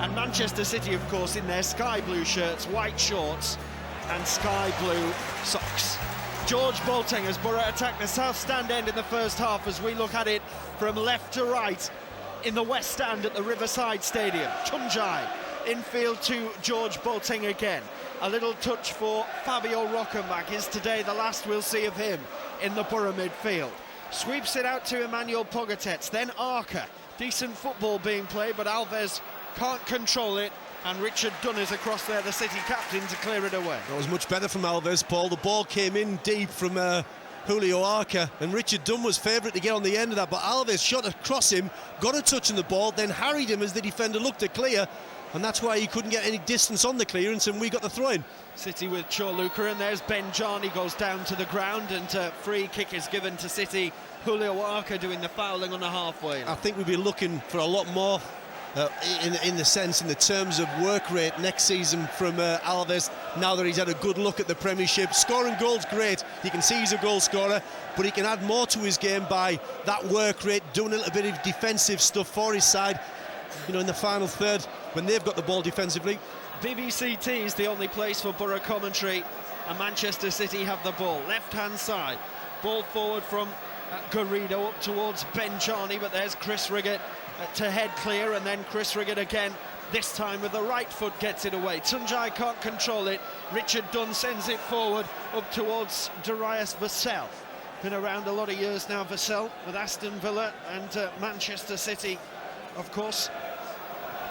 And Manchester City, of course, in their sky blue shirts, white shorts and sky blue socks. George Boateng as Boro attack the south stand end in the first half as we look at it from left to right in the west stand at the Riverside Stadium. Tunjai infield to George Boateng again. A little touch for Fabio Rockenbach. Is today the last we'll see of him in the Boro midfield. Sweeps it out to Emmanuel Pogatetz, then Arca. Decent football being played, but Alves can't control it, and Richard Dunn is across there, the City captain, to clear it away. That was much better from Alves, Paul. The ball came in deep from Julio Arca, and Richard Dunn was favourite to get on the end of that, but Alves shot across him, got a touch on the ball, then harried him as the defender looked to clear, and that's why he couldn't get any distance on the clearance, and we got the throw-in. City with Chorluka, and there's Benjani goes down to the ground, and free kick is given to City. Julio Arca doing the fouling on the halfway line. I think we'll be looking for a lot more in the terms of work rate next season from Alves, now that he's had a good look at the Premiership. Scoring goals, great. You can see he's a goal scorer, but he can add more to his game by that work rate, doing a little bit of defensive stuff for his side, you know, in the final third when they've got the ball defensively. BBC T is the only place for Boro commentary, and Manchester City have the ball. Left-hand side, ball forward from Garrido up towards Benjani, but there's Chris Riggott to head clear, and then Chris Riggott again, this time with the right foot gets it away. Tunjai can't control it. Richard Dunn sends it forward up towards Darius Vassell. Been around a lot of years now, Vassell, with Aston Villa and Manchester City, of course,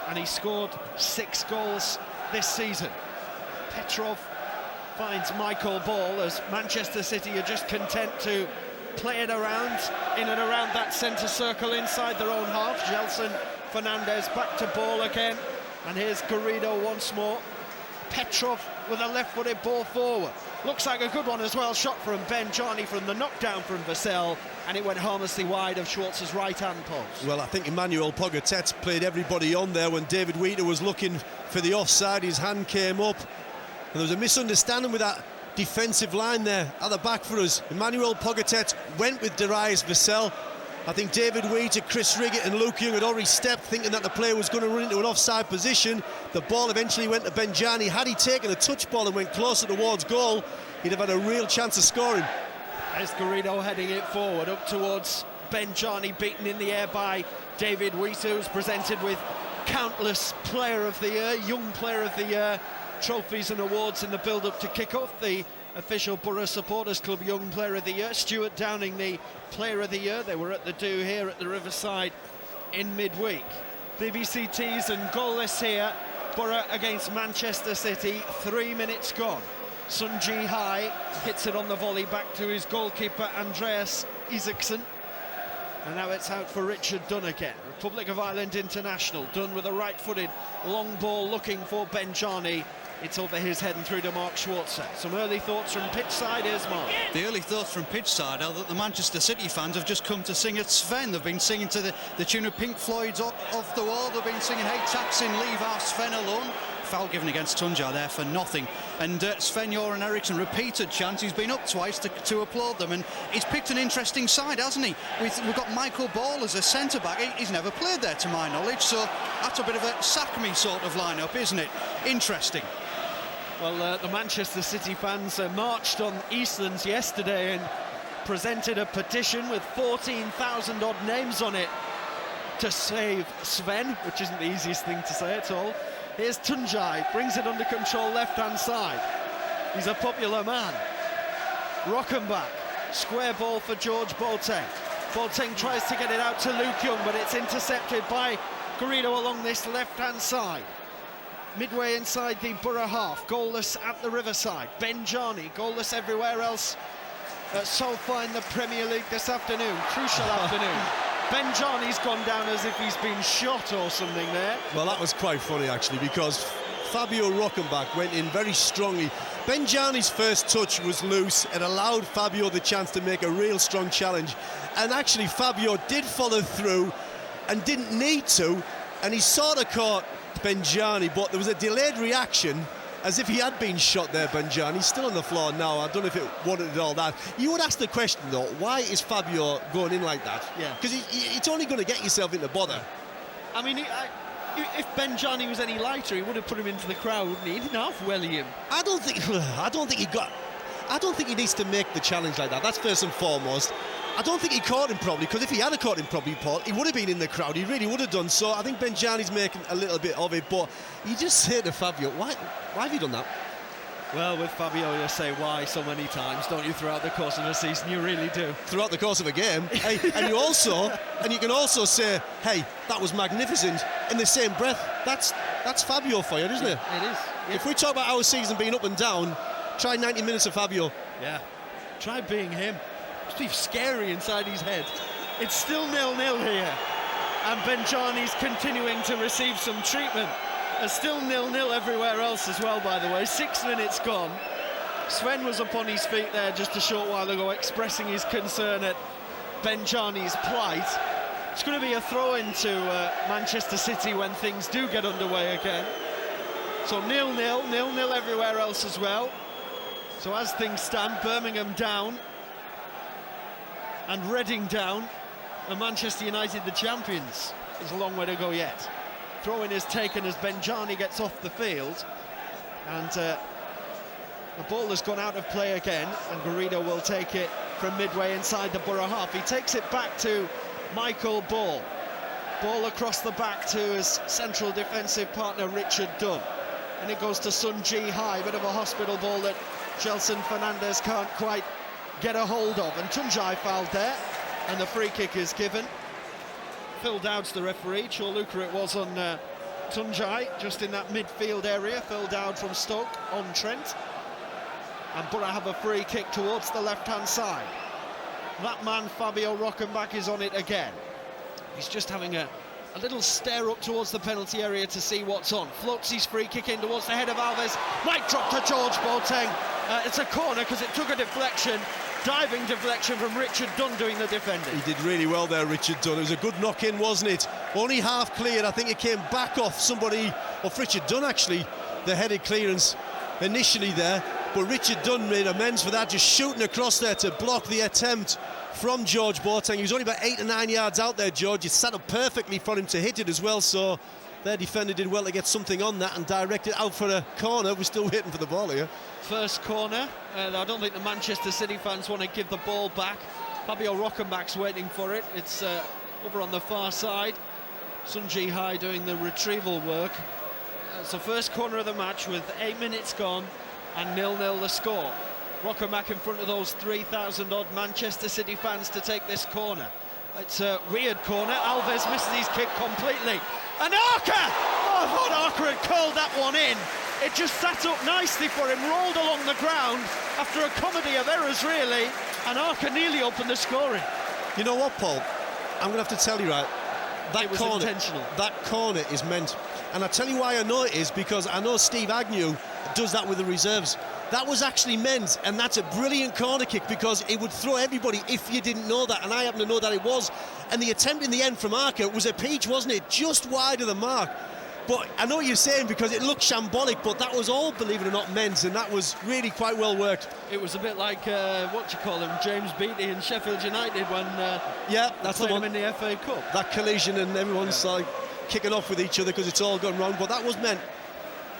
and he scored 6 goals this season. Petrov finds Michael Ball as Manchester City are just content to play it around, in and around that centre circle inside their own half. Gelson Fernandez back to Ball again, and here's Garrido once more. Petrov with a left-footed ball forward. Looks like a good one as well, shot from Benjani from the knockdown from Vassell, and it went harmlessly wide of Schwartz's right-hand post. Well, I think Emmanuel Pogatetz played everybody on there. When David Wheater was looking for the offside, his hand came up, and there was a misunderstanding with that defensive line there at the back for us. Emmanuel Pogatetz went with Darius Vassell. I think David Wheater, Chris Riggott and Luke Young had already stepped, thinking that the player was going to run into an offside position. The ball eventually went to Benjani. Had he taken a touch ball and went closer towards goal, he'd have had a real chance of scoring. There's Garrido heading it forward up towards Benjani, beaten in the air by David Wheater, who's presented with countless Player of the Year, Young Player of the Year trophies and awards in the build-up to kick-off. The official Boro Supporters Club Young Player of the Year, Stuart Downing the Player of the Year. They were at the do here at the Riverside in midweek. BBC T's and goalless here. Boro against Manchester City, 3 minutes gone. Sun Ji Hai hits it on the volley back to his goalkeeper Andreas Isaacson, and now it's out for Richard Dunn again. Republic of Ireland international. Dunn with a right-footed long ball looking for Benjani. It's over his head and through to Mark Schwarzer. Some early thoughts from pitch side. Here's Mark. The early thoughts from pitch side are that the Manchester City fans have just come to sing at Sven. They've been singing to the tune of Pink Floyd's Off the Wall. They've been singing Hey Taksin, leave our Sven alone. Foul given against Tunjai there for nothing. And Sven-Göran Eriksson, repeated chance. He's been up twice to applaud them, and he's picked an interesting side, hasn't he? We've got Michael Ball as a centre-back. He's never played there, to my knowledge, so that's a bit of a sack-me sort of lineup, isn't it? Interesting. Well, the Manchester City fans marched on Eastlands yesterday and presented a petition with 14,000 odd names on it to save Sven, which isn't the easiest thing to say at all. Here's Tunjai, brings it under control left-hand side. He's a popular man. Rockenbach, square ball for George Boateng. Boateng tries to get it out to Luke Young, but it's intercepted by Garrido along this left-hand side. Midway inside the Boro half, goalless at the Riverside. Benjani, goalless everywhere else so far in the Premier League this afternoon. Crucial afternoon. Benjani's gone down as if he's been shot or something there. Well, that was quite funny, actually, because Fabio Rockenbach went in very strongly. Benjani's first touch was loose and allowed Fabio the chance to make a real strong challenge. And actually, Fabio did follow through and didn't need to, and he sort of caught Benjani, but there was a delayed reaction as if he had been shot there. Benjani, he's still on the floor now. I don't know if it wanted all that. You would ask the question, though, why is Fabio going in like that? Yeah. Because it's only going to get yourself into bother. I mean, If Benjani was any lighter, he would have put him into the crowd, wouldn't he? He didn't half-welly him. I don't think he needs to make the challenge like that. That's first and foremost. I don't think he caught him properly, because if he had caught him properly, Paul, he would have been in the crowd. He really would have done. So I think Benjani's making a little bit of it. But you just say to Fabio, why have you done that? Well, with Fabio, you say why so many times, don't you, throughout the course of a season? You really do. Throughout the course of a game. Hey, and you can also say, hey, that was magnificent. In the same breath, that's Fabio for you, isn't it? It is. Yeah. If we talk about our season being up and down, try 90 minutes of Fabio. Yeah. Try being him. Must be scary inside his head. It's still 0-0 here. And Benjani's continuing to receive some treatment. There's still 0-0 everywhere else as well, by the way. 6 minutes gone. Sven was up on his feet there just a short while ago, expressing his concern at Benjani's plight. It's going to be a throw-in to Manchester City when things do get underway again. So 0-0, 0-0 everywhere else as well. So as things stand, Birmingham down and Reading down, and Manchester United the champions. There's a long way to go yet. Throw-in is taken as Benjani gets off the field, and the ball has gone out of play again, and Garrido will take it from midway inside the Boro half. He takes it back to Michael Ball. Ball across the back to his central defensive partner Richard Dunn, and it goes to Sun Ji-hai. Bit of a hospital ball that Gelson Fernandez can't quite get a hold of, and Tunjai fouled there, and the free kick is given. Phil Dowd's the referee. Chorluka it was on Tunjai, just in that midfield area. Phil Dowd from Stoke on Trent, and Boro have a free kick towards the left-hand side. That man Fabio Rockenbach is on it again. He's just having a little stare up towards the penalty area to see what's on. Floats his free kick in towards the head of Alves. Might drop to George Boateng. It's a corner because it took a deflection. Diving deflection from Richard Dunn doing the defending. He did really well there, Richard Dunn. It was a good knock-in, wasn't it? Only half cleared. I think it came back off somebody, off Richard Dunn actually, the headed clearance initially there. But Richard Dunn made amends for that, just shooting across there to block the attempt from George Boateng. He was only about 8 or 9 yards out there, George. It set up perfectly for him to hit it as well, so their defender did well to get something on that and direct it out for a corner. We're still waiting for the ball here. First corner. I don't think the Manchester City fans want to give the ball back. Fabio Rockenbach's waiting for it. It's over on the far side. Sun Ji-hai doing the retrieval work. So first corner of the match with 8 minutes gone and 0-0 the score. Rockenbach in front of those 3,000 odd Manchester City fans to take this corner. It's a weird corner. Alves misses his kick completely. And Arca! Oh, I thought Arca had curled that one in. It just sat up nicely for him, rolled along the ground after a comedy of errors, really. And Arca nearly opened the scoring. You know what, Paul? I'm going to have to tell you, right, that was corner, intentional. That corner is meant. And I'll tell you why I know it is, because I know Steve Agnew does that with the reserves. That was actually meant, and that's a brilliant corner kick, because it would throw everybody if you didn't know that, and I happen to know that it was. And the attempt in the end from Arca was a peach, wasn't it? Just wide of the mark. But I know what you're saying, because it looked shambolic, but that was all, believe it or not, meant, and that was really quite well worked. It was a bit like, James Beattie and Sheffield United when that's the one in the FA Cup. That collision, and everyone's like kicking off with each other because it's all gone wrong, but that was meant.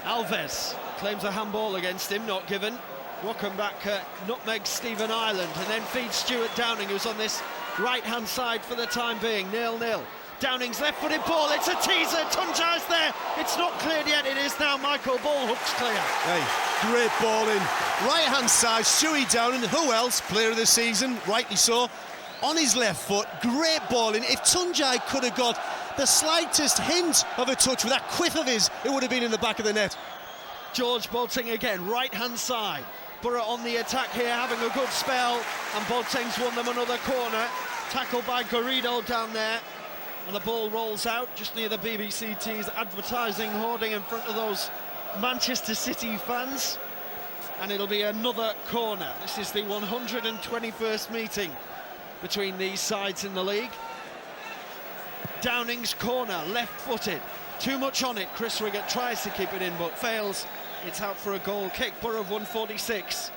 Alves claims a handball against him, not given. Rockenbach nutmegs Stephen Ireland and then feeds Stuart Downing, who's on this right-hand side for the time being. 0-0. Downing's left-footed ball, it's a teaser, Tunjai's there, it's not cleared yet, it is now. Michael Ball hooks clear. Hey, great ball in. Right-hand side, Stewie Downing, who else? Player of the season, rightly so. On his left foot, great ball in. If Tunjai could have got the slightest hint of a touch with that quiff of his, it would have been in the back of the net. George Boateng again, right-hand side. Boro on the attack here, having a good spell, and Boateng's won them another corner. Tackled by Garrido down there. And the ball rolls out just near the BBC T's advertising hoarding in front of those Manchester City fans. And it'll be another corner. This is the 121st meeting between these sides in the league. Downing's corner, left-footed. Too much on it. Chris Riggott tries to keep it in but fails. It's out for a goal kick. Boro have won 46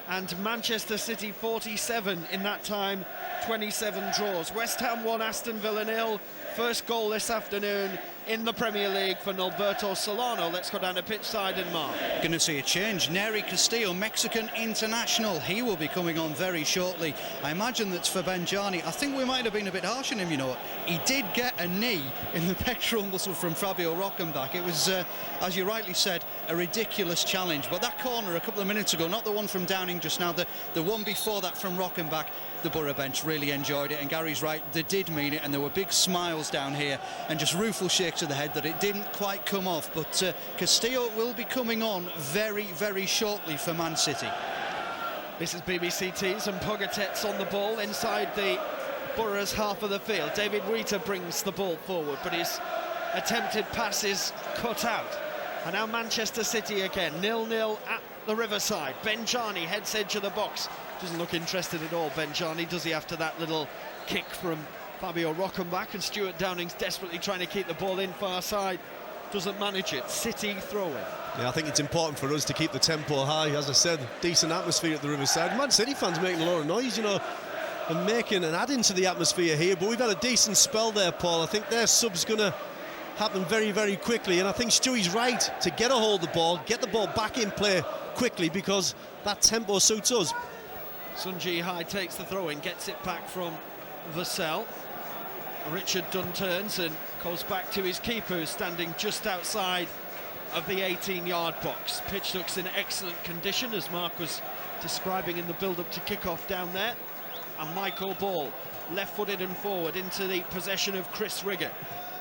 and Manchester City 47 in that time. 27 draws. West Ham 1, Aston Villa 0. First goal this afternoon in the Premier League for Norberto Solano. Let's go down to pitch side and Mark. Going to see a change. Nery Castillo, Mexican international. He will be coming on very shortly. I imagine that's for Benjani. I think we might have been a bit harsh on him, you know. He did get a knee in the pectoral muscle from Fabio Rockenbach. It was, as you rightly said, a ridiculous challenge. But that corner a couple of minutes ago, not the one from Downing just now, the one before that from Rockenbach, the Boro bench really enjoyed it, and Gary's right, they did mean it, and there were big smiles down here and just rueful shakes of the head that it didn't quite come off. But Castillo will be coming on very, very shortly for Man City. This is BBC Tees and Pogatet's on the ball inside the Boro's half of the field. David Wheater brings the ball forward, but his attempted pass is cut out. And now Manchester City again, 0-0 at the Riverside. Benjani heads edge of the box. Doesn't look interested at all, Benjani, does he, after that little kick from Fabio Rockenbach? And Stuart Downing's desperately trying to keep the ball in far side. Doesn't manage it. City throw-in. Yeah, I think it's important for us to keep the tempo high. As I said, decent atmosphere at the Riverside. Man City fans making a lot of noise, you know, and making and adding to the atmosphere here. But we've had a decent spell there, Paul. I think their sub's going to happen very, very quickly. And I think Stewie's right to get a hold of the ball, get the ball back in play quickly, because that tempo suits us. Sun Ji-hai takes the throw-in, gets it back from Vassell. Richard Dunn turns and goes back to his keeper, who's standing just outside of the 18-yard box. Pitch looks in excellent condition, as Mark was describing in the build-up to kick-off down there. And Michael Ball, left-footed and forward into the possession of Chris Rigger.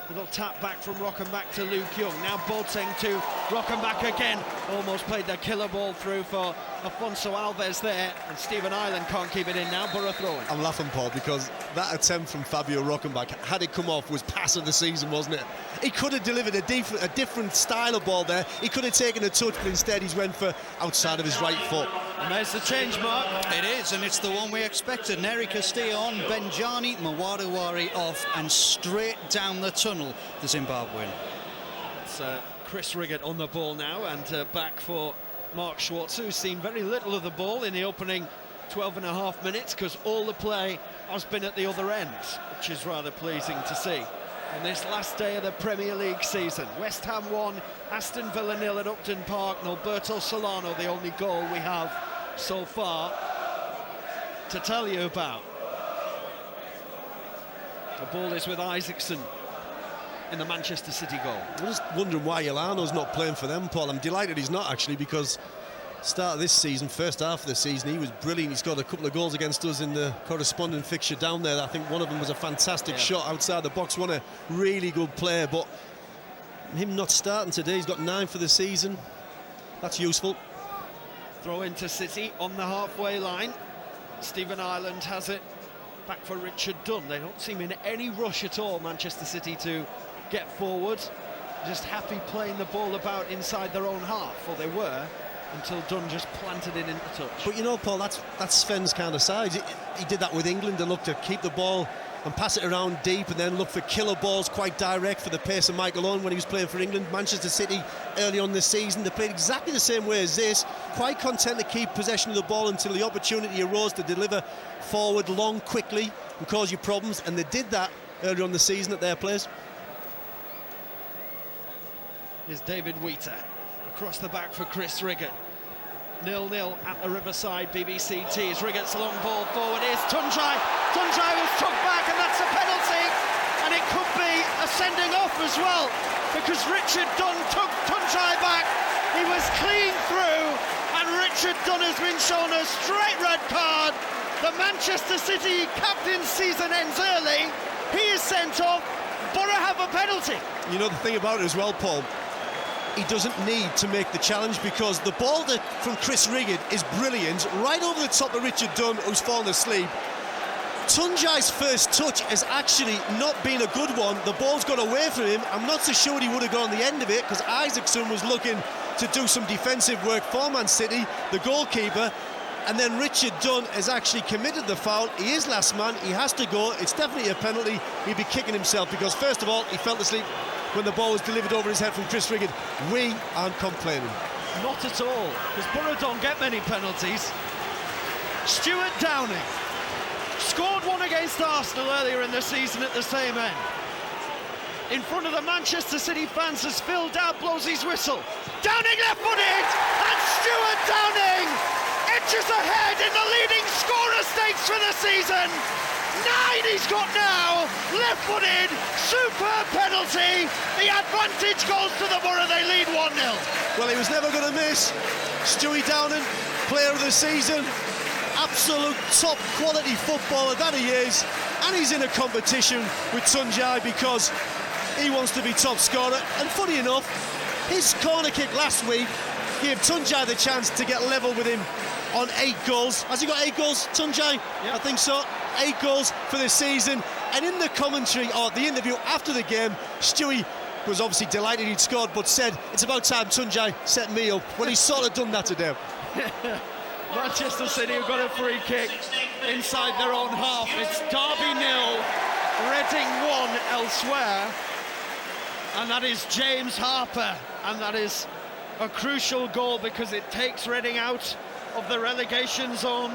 Little tap back from Rockenbach to Luke Young. Now Boateng to Rockenbach again. Almost played the killer ball through for Afonso Alves there, and Stephen Ireland can't keep it in now. Boro throwing. I'm laughing, Paul, because that attempt from Fabio Rockenbach, had it come off, was pass of the season, wasn't it? He could have delivered a different style of ball there. He could have taken a touch, but instead he's went for outside of his right foot. And there's the change, Mark. It is, and it's the one we expected. Nery Castillo on, Benjani, Mawadawari off, and straight down the tunnel, the Zimbabwean. It's Chris Riggett on the ball now, and back for Mark Schwartz, who's seen very little of the ball in the opening 12.5 minutes, because all the play has been at the other end, which is rather pleasing to see. On this last day of the Premier League season, West Ham 1, Aston Villa 0 at Upton Park. Norberto Solano, the only goal we have so far to tell you about. The ball is with Isaacson in the Manchester City goal. I'm just wondering why Ilano's not playing for them, Paul. I'm delighted he's not, actually, because start of this season, first half of the season, he was brilliant. He's got a couple of goals against us in the corresponding fixture down there. I think one of them was a fantastic shot outside the box, one a really good player, but him not starting today, he's got 9 for the season. That's useful. Throw into City on the halfway line. Stephen Ireland has it back for Richard Dunn. They don't seem in any rush at all, Manchester City, to get forward. Just happy playing the ball about inside their own half, or they were, until Dunn just planted it into touch. But you know, Paul, that's Sven's kind of side. He did that with England, and looked to keep the ball and pass it around deep, and then look for killer balls quite direct for the pace of Michael Owen when he was playing for England. Manchester City early on this season, they played exactly the same way as this, quite content to keep possession of the ball until the opportunity arose to deliver forward long quickly and cause you problems, and they did that earlier on the season at their place. Here's David Wheater across the back for Chris Riggett. 0-0 at the Riverside. BBC Tees. Riggett's long ball forward. Here's Tunjai. Tunjai was took back, and that's a penalty. And it could be a sending off as well, because Richard Dunn took Tunjai back. He was clean through, and Richard Dunn has been shown a straight red card. The Manchester City captain's season ends early. He is sent off. Boro have a penalty. You know the thing about it as well, Paul, he doesn't need to make the challenge, because the ball from Chris Riggett is brilliant, right over the top of Richard Dunn, who's fallen asleep. Tunjai's first touch has actually not been a good one. The ball's got away from him. I'm not so sure he would have gone on the end of it, because Isaacson was looking to do some defensive work for Man City, the goalkeeper, and then Richard Dunn has actually committed the foul. He is last man, he has to go. It's definitely a penalty. He'd be kicking himself, because first of all, he fell asleep when the ball was delivered over his head from Chris Riggett. We aren't complaining. Not at all, because Boro don't get many penalties. Stuart Downing scored one against Arsenal earlier in the season at the same end. in front of the Manchester City fans as Phil Dowd blows his whistle. Downing left-footed, and Stuart Downing edges ahead in the leading scorer stakes for the season. 9 he's got now, left-footed, superb penalty. The advantage goes to the Boro, they lead 1-0. Well, he was never going to miss. Stewie Downing, player of the season, absolute top quality footballer that he is, and he's in a competition with Tuncay because he wants to be top scorer. And funny enough, his corner kick last week gave Tuncay the chance to get level with him on 8 goals. Has he got 8 goals, Tuncay? Yep. I think so. 8 goals for the season. And in the commentary, or the interview after the game, Stewie was obviously delighted he'd scored, but said, it's about time Tuncay set me up. Well, he's sort of done that today. Manchester City have got a free kick inside their own half. It's Derby 0, Reading 1 elsewhere. And that is James Harper. And that is a crucial goal because it takes Reading out of the relegation zone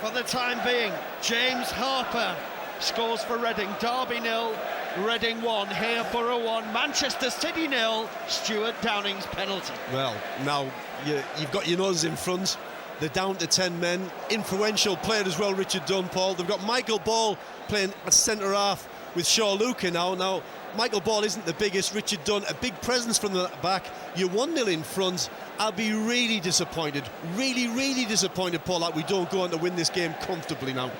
for the time being. James Harper scores for Reading. Derby 0, Reading 1, here Boro 1, Manchester City 0, Stuart Downing's penalty. Well, now you've got your noses in front. They're down to 10 men. Influential player as well, Richard Dunn, Paul. They've got Michael Ball playing at centre-half with Shaw Luca now. Now, Michael Ball isn't the biggest. Richard Dunn, a big presence from the back. You're 1-0 in front. I'll be really disappointed. Really, really disappointed, Paul, that we don't go on to win this game comfortably now.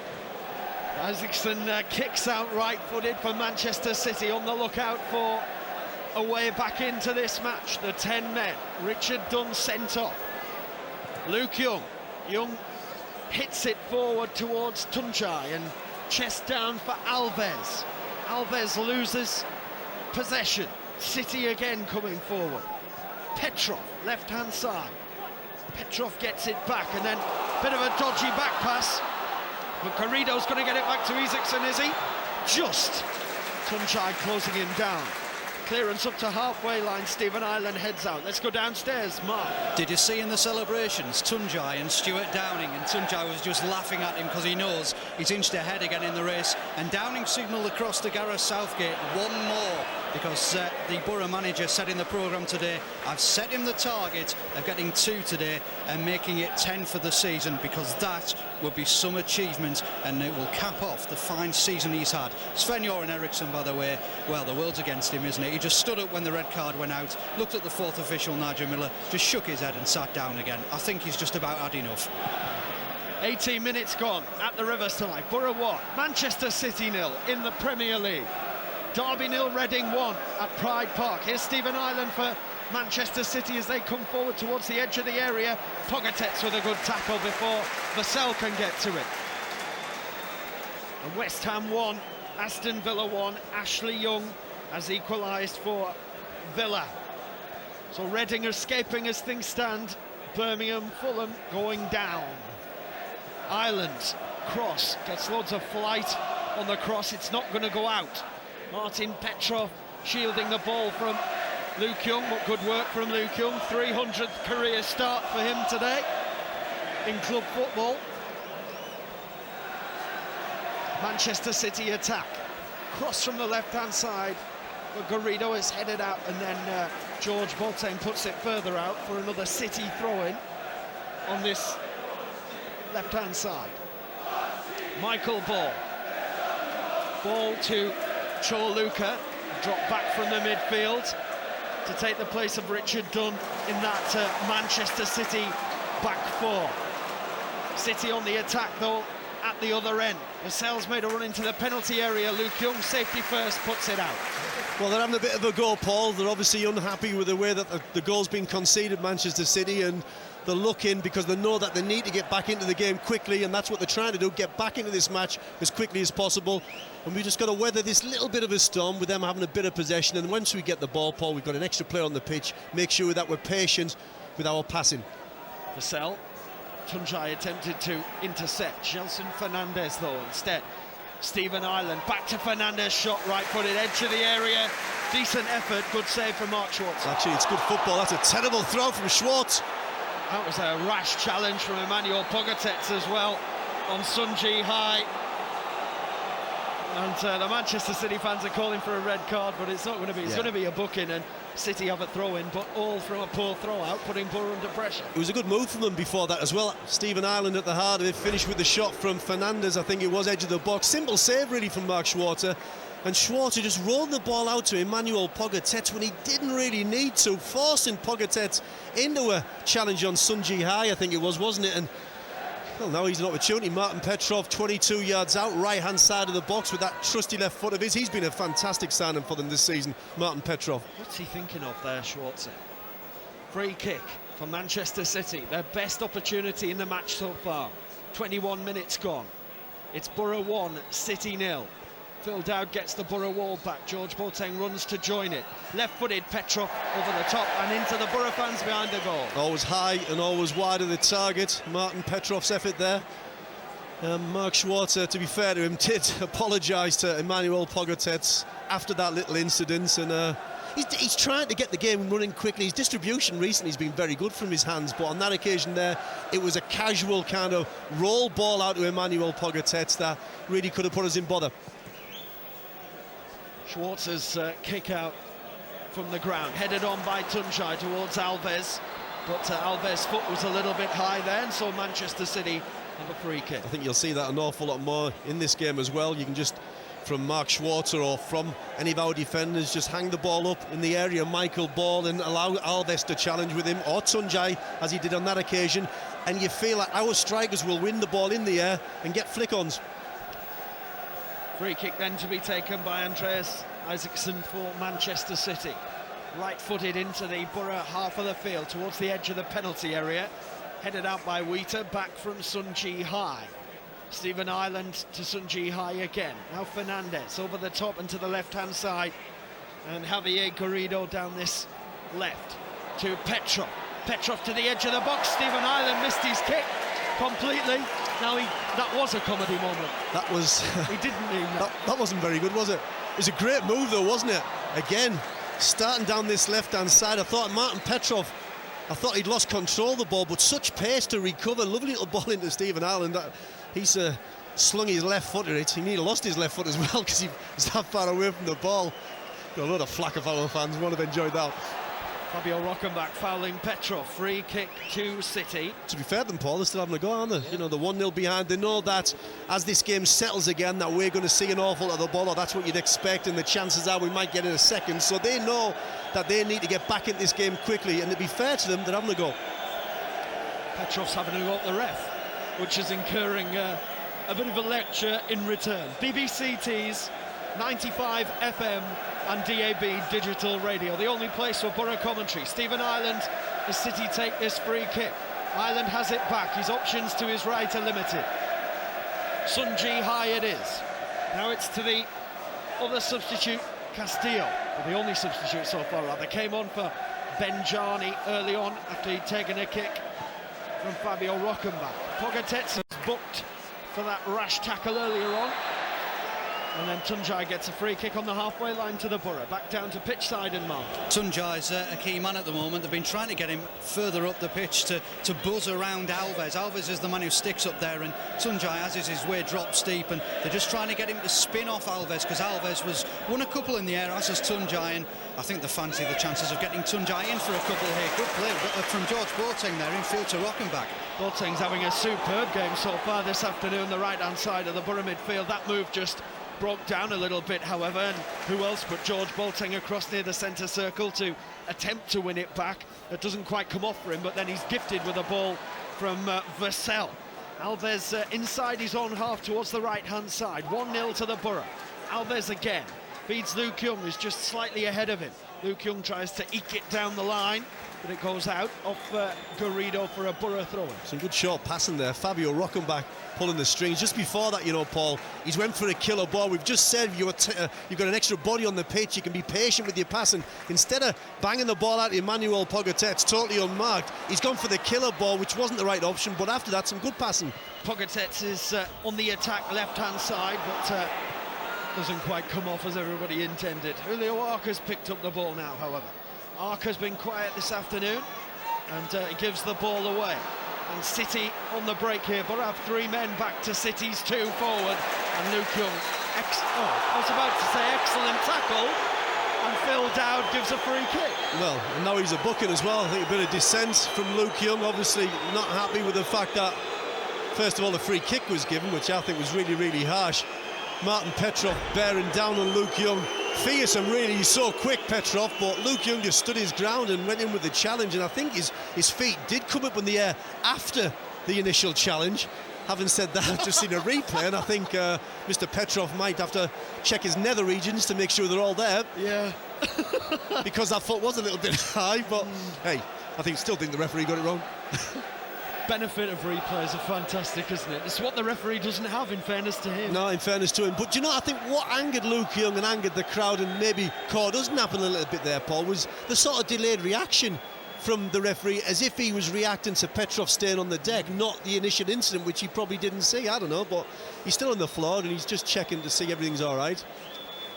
Isaacson kicks out right-footed for Manchester City, on the lookout for a way back into this match. The 10 men. Richard Dunn sent off. Luke Young hits it forward towards Tuncay and chest down for Alves. Alves loses possession. City again coming forward. Petrov, left-hand side. Petrov gets it back and then a bit of a dodgy back pass. But Garrido's going to get it back to Isaacson, is he? Just. Tuncay closing him down. Clearance up to halfway line, Stephen Ireland heads out. Let's go downstairs, Mark. Did you see in the celebrations Tuncay and Stuart Downing? And Tuncay was just laughing at him because he knows he's inched ahead again in the race. And Downing signalled across to Gareth Southgate, one more, because the Boro manager said in the programme today, I've set him the target of getting 2 today and making it 10 for the season, because that would be some achievement and it will cap off the fine season he's had. Sven-Göran Eriksson, by the way, well, the world's against him, isn't it? He just stood up when the red card went out, looked at the 4th official, Nigel Miller, just shook his head and sat down again. I think he's just about had enough. 18 minutes gone at the Riverside. Boro 1, Manchester City 0 in the Premier League. Derby 0, Reading 1 at Pride Park. Here's Stephen Ireland for Manchester City as they come forward towards the edge of the area. Pogatetz with a good tackle before Vassell can get to it. And West Ham 1, Aston Villa 1. Ashley Young has equalised for Villa. So Reading escaping as things stand. Birmingham, Fulham going down. Ireland, cross, gets loads of flight on the cross. It's not going to go out. Martin Petrov shielding the ball from Luke Young, but good work from Luke Young. 300th career start for him today in club football. Manchester City attack. Cross from the left-hand side, but Garrido is headed out, and then George Boateng puts it further out for another City throw-in on this left-hand side. Michael Ball. Ball to Chorluka, dropped back from the midfield to take the place of Richard Dunn in that Manchester City back 4. City on the attack though at the other end. Vassell's made a run into the penalty area. Luke Young, safety first, puts it out. Well, they're having a bit of a go, Paul. They're obviously unhappy with the way that the goal's been conceded, Manchester City, and they're looking because they know that they need to get back into the game quickly, and that's what they're trying to do, get back into this match as quickly as possible. And we just got to weather this little bit of a storm with them having a bit of possession, and once we get the ball, Paul, we've got an extra player on the pitch, make sure that we're patient with our passing. Vassell, Tuncay attempted to intercept. Gelson Fernandez though instead. Stephen Ireland, back to Fernandez, shot right-footed, edge of the area. Decent effort, good save from Mark Schwartz. Actually, it's good football. That's a terrible throw from Schwartz. That was a rash challenge from Emmanuel Pogatetz as well on Sunji High. And the Manchester City fans are calling for a red card, but it's not going to be. It's going to be a booking, and City have a throw-in, but all from a poor throw-out, putting Boro under pressure. It was a good move from them before that as well. Stephen Ireland at the heart of it, finished with the shot from Fernandes, I think it was, edge of the box. Simple save really from Mark Schwarzer. And Schwarzer just rolled the ball out to Emmanuel Pogatetz when he didn't really need to, forcing Pogatetz into a challenge on Sunji Hai, I think it was, wasn't it? And well, now he's an opportunity. Martin Petrov, 22 yards out, right-hand side of the box with that trusty left foot of his. He's been a fantastic signing for them this season, Martin Petrov. What's he thinking of there, Schwarzer? Free kick for Manchester City, their best opportunity in the match so far. 21 minutes gone. It's Boro 1, City 0. Phil Dowd gets the Boro wall back. George Boateng runs to join it. Left-footed Petrov over the top and into the Boro fans behind the goal. Always high and always wide of the target. Martin Petrov's effort there. Mark Schwarzer, to be fair to him, did apologise to Emmanuel Pogatetz after that little incident, and he's trying to get the game running quickly. His distribution recently has been very good from his hands, but on that occasion there, it was a casual kind of roll ball out to Emmanuel Pogatetz that really could have put us in bother. Schwarzer's kick out from the ground, headed on by Tunjai towards Alves, but Alves' foot was a little bit high there, and so Manchester City have a free kick. I think you'll see that an awful lot more in this game as well. You can just, from Mark Schwarzer or from any of our defenders, just hang the ball up in the area, Michael Ball, and allow Alves to challenge with him, or Tunjai, as he did on that occasion, and you feel like our strikers will win the ball in the air and get flick-ons. Free kick then to be taken by Andreas Isaacson for Manchester City. Right-footed into the Boro half of the field towards the edge of the penalty area. Headed out by Wheater, back from Sunji Hai. Stephen Ireland to Sunji Hai again. Now Fernandes over the top and to the left-hand side. And Javier Garrido down this left to Petrov. Petrov to the edge of the box. Stephen Ireland missed his kick completely. Now that was a comedy moment. That was... he didn't mean that. That wasn't very good, was it? It was a great move though, wasn't it? Again, starting down this left-hand side. I thought Martin Petrov, I thought he'd lost control of the ball, but such pace to recover. Lovely little ball into Stephen Ireland. He's slung his left foot at it. He nearly lost his left foot as well because he was that far away from the ball. Got a lot of flack of our fans. Would have enjoyed that. Fabio Rockenbach fouling Petrov. Free kick to City. To be fair to them, Paul, they're still having a go, aren't they? Yeah. You know, the 1-0 behind. They know that as this game settles again, that we're going to see an awful lot of the ball, or that's what you'd expect, and the chances are we might get in a second. So they know that they need to get back in this game quickly, and to be fair to them, they're having a go. Petrov's having a go at the ref, which is incurring a bit of a lecture in return. BBC Tees, 95 FM and DAB digital radio, the only place for Boro commentary. Stephen Ireland, as City take this free kick. Ireland has it back, his options to his right are limited. Sunji Hai it is. Now it's to the other substitute, Castillo, the only substitute so far rather. Came on for Benjani early on after he'd taken a kick from Fabio Rockenbach. Pogatetz was booked for that rash tackle earlier on. And then Tunjai gets a free kick on the halfway line to the Boro. Back down to pitch side and Mark. Tunjai's a key man at the moment. They've been trying to get him further up the pitch to buzz around Alves. Alves is the man who sticks up there, and Tunjai, as is his way, drops steep, and they're just trying to get him to spin off Alves, because Alves won a couple in the air, as is Tunjai, and I think they fancy the chances of getting Tunjai in for a couple here. Good play from George Boateng there, infield to Rockenbach. Boateng's having a superb game so far this afternoon, the right-hand side of the Boro midfield. That move just broke down a little bit, however, and who else but George Boateng across near the centre circle to attempt to win it back. It doesn't quite come off for him, but then he's gifted with a ball from Vassell. Alves inside his own half towards the right-hand side. 1-0 to the Boro. Alves again feeds Luke Young, who's just slightly ahead of him. Luke Young tries to eke it down the line, but it goes out off Garrido for a Boro throw-in. Some good short passing there. Fabio Rockenbach pulling the strings. Just before that, you know, Paul, he's went for a killer ball. We've just said you've got an extra body on the pitch. You can be patient with your passing. Instead of banging the ball out to Emmanuel Pogatetz, totally unmarked, he's gone for the killer ball, which wasn't the right option. But after that, some good passing. Pogatetz is on the attack left-hand side, but doesn't quite come off as everybody intended. Julio Arca's picked up the ball now, however. Arca's been quiet this afternoon, and he gives the ball away. And City on the break here, but have three men back to City's two forward. And Luke Young I was about to say excellent tackle, and Phil Dowd gives a free kick. Well, and now he's a booking as well. I think a bit of dissent from Luke Young, obviously not happy with the fact that, first of all, the free kick was given, which I think was really, really harsh. Martin Petrov bearing down on Luke Young. Fearsome, really, he's so quick, Petrov, but Luke Young just stood his ground and went in with the challenge, and I think his feet did come up in the air after the initial challenge. Having said that, I've just seen a replay, and I think Mr. Petrov might have to check his nether regions to make sure they're all there. Yeah. Because that foot was a little bit high, but hey, still think the referee got it wrong. Benefit of replays are fantastic, isn't it? It's what the referee doesn't have, in fairness to him. No, in fairness to him. But do you know, I think what angered Luke Young and angered the crowd, and maybe caught us napping a little bit there, Paul, was the sort of delayed reaction from the referee, as if he was reacting to Petrov staying on the deck, not the initial incident, which he probably didn't see. I don't know, but he's still on the floor and he's just checking to see everything's all right.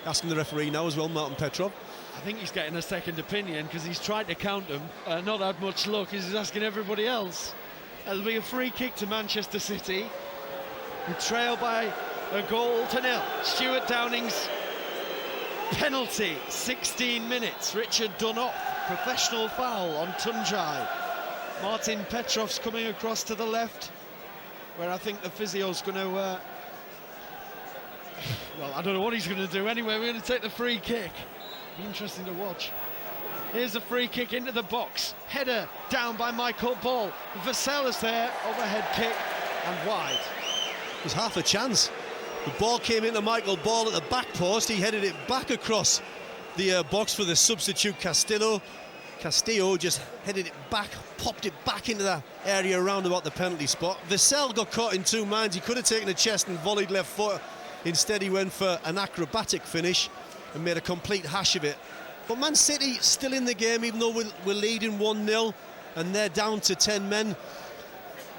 Asking the referee now as well, Martin Petrov. I think he's getting a second opinion, because he's tried to count them, not had much luck. He's asking everybody else. There'll be a free kick to Manchester City, who trail by a 1-0. Stuart Downing's penalty, 16 minutes. Richard Dunoff, professional foul on Tunjai. Martin Petrov's coming across to the left, where I think the physio's going to... well, I don't know what he's going to do. Anyway, we're going to take the free kick. Be interesting to watch. Here's a free kick into the box. Header down by Michael Ball. Vassell is there. Overhead kick and wide. There's half a chance. The ball came into Michael Ball at the back post. He headed it back across the box for the substitute Castillo. Castillo just headed it back, popped it back into that area around about the penalty spot. Vassell got caught in two minds. He could have taken a chest and volleyed left foot. Instead, he went for an acrobatic finish and made a complete hash of it. But Man City still in the game, even though we're leading 1-0 and they're down to 10 men.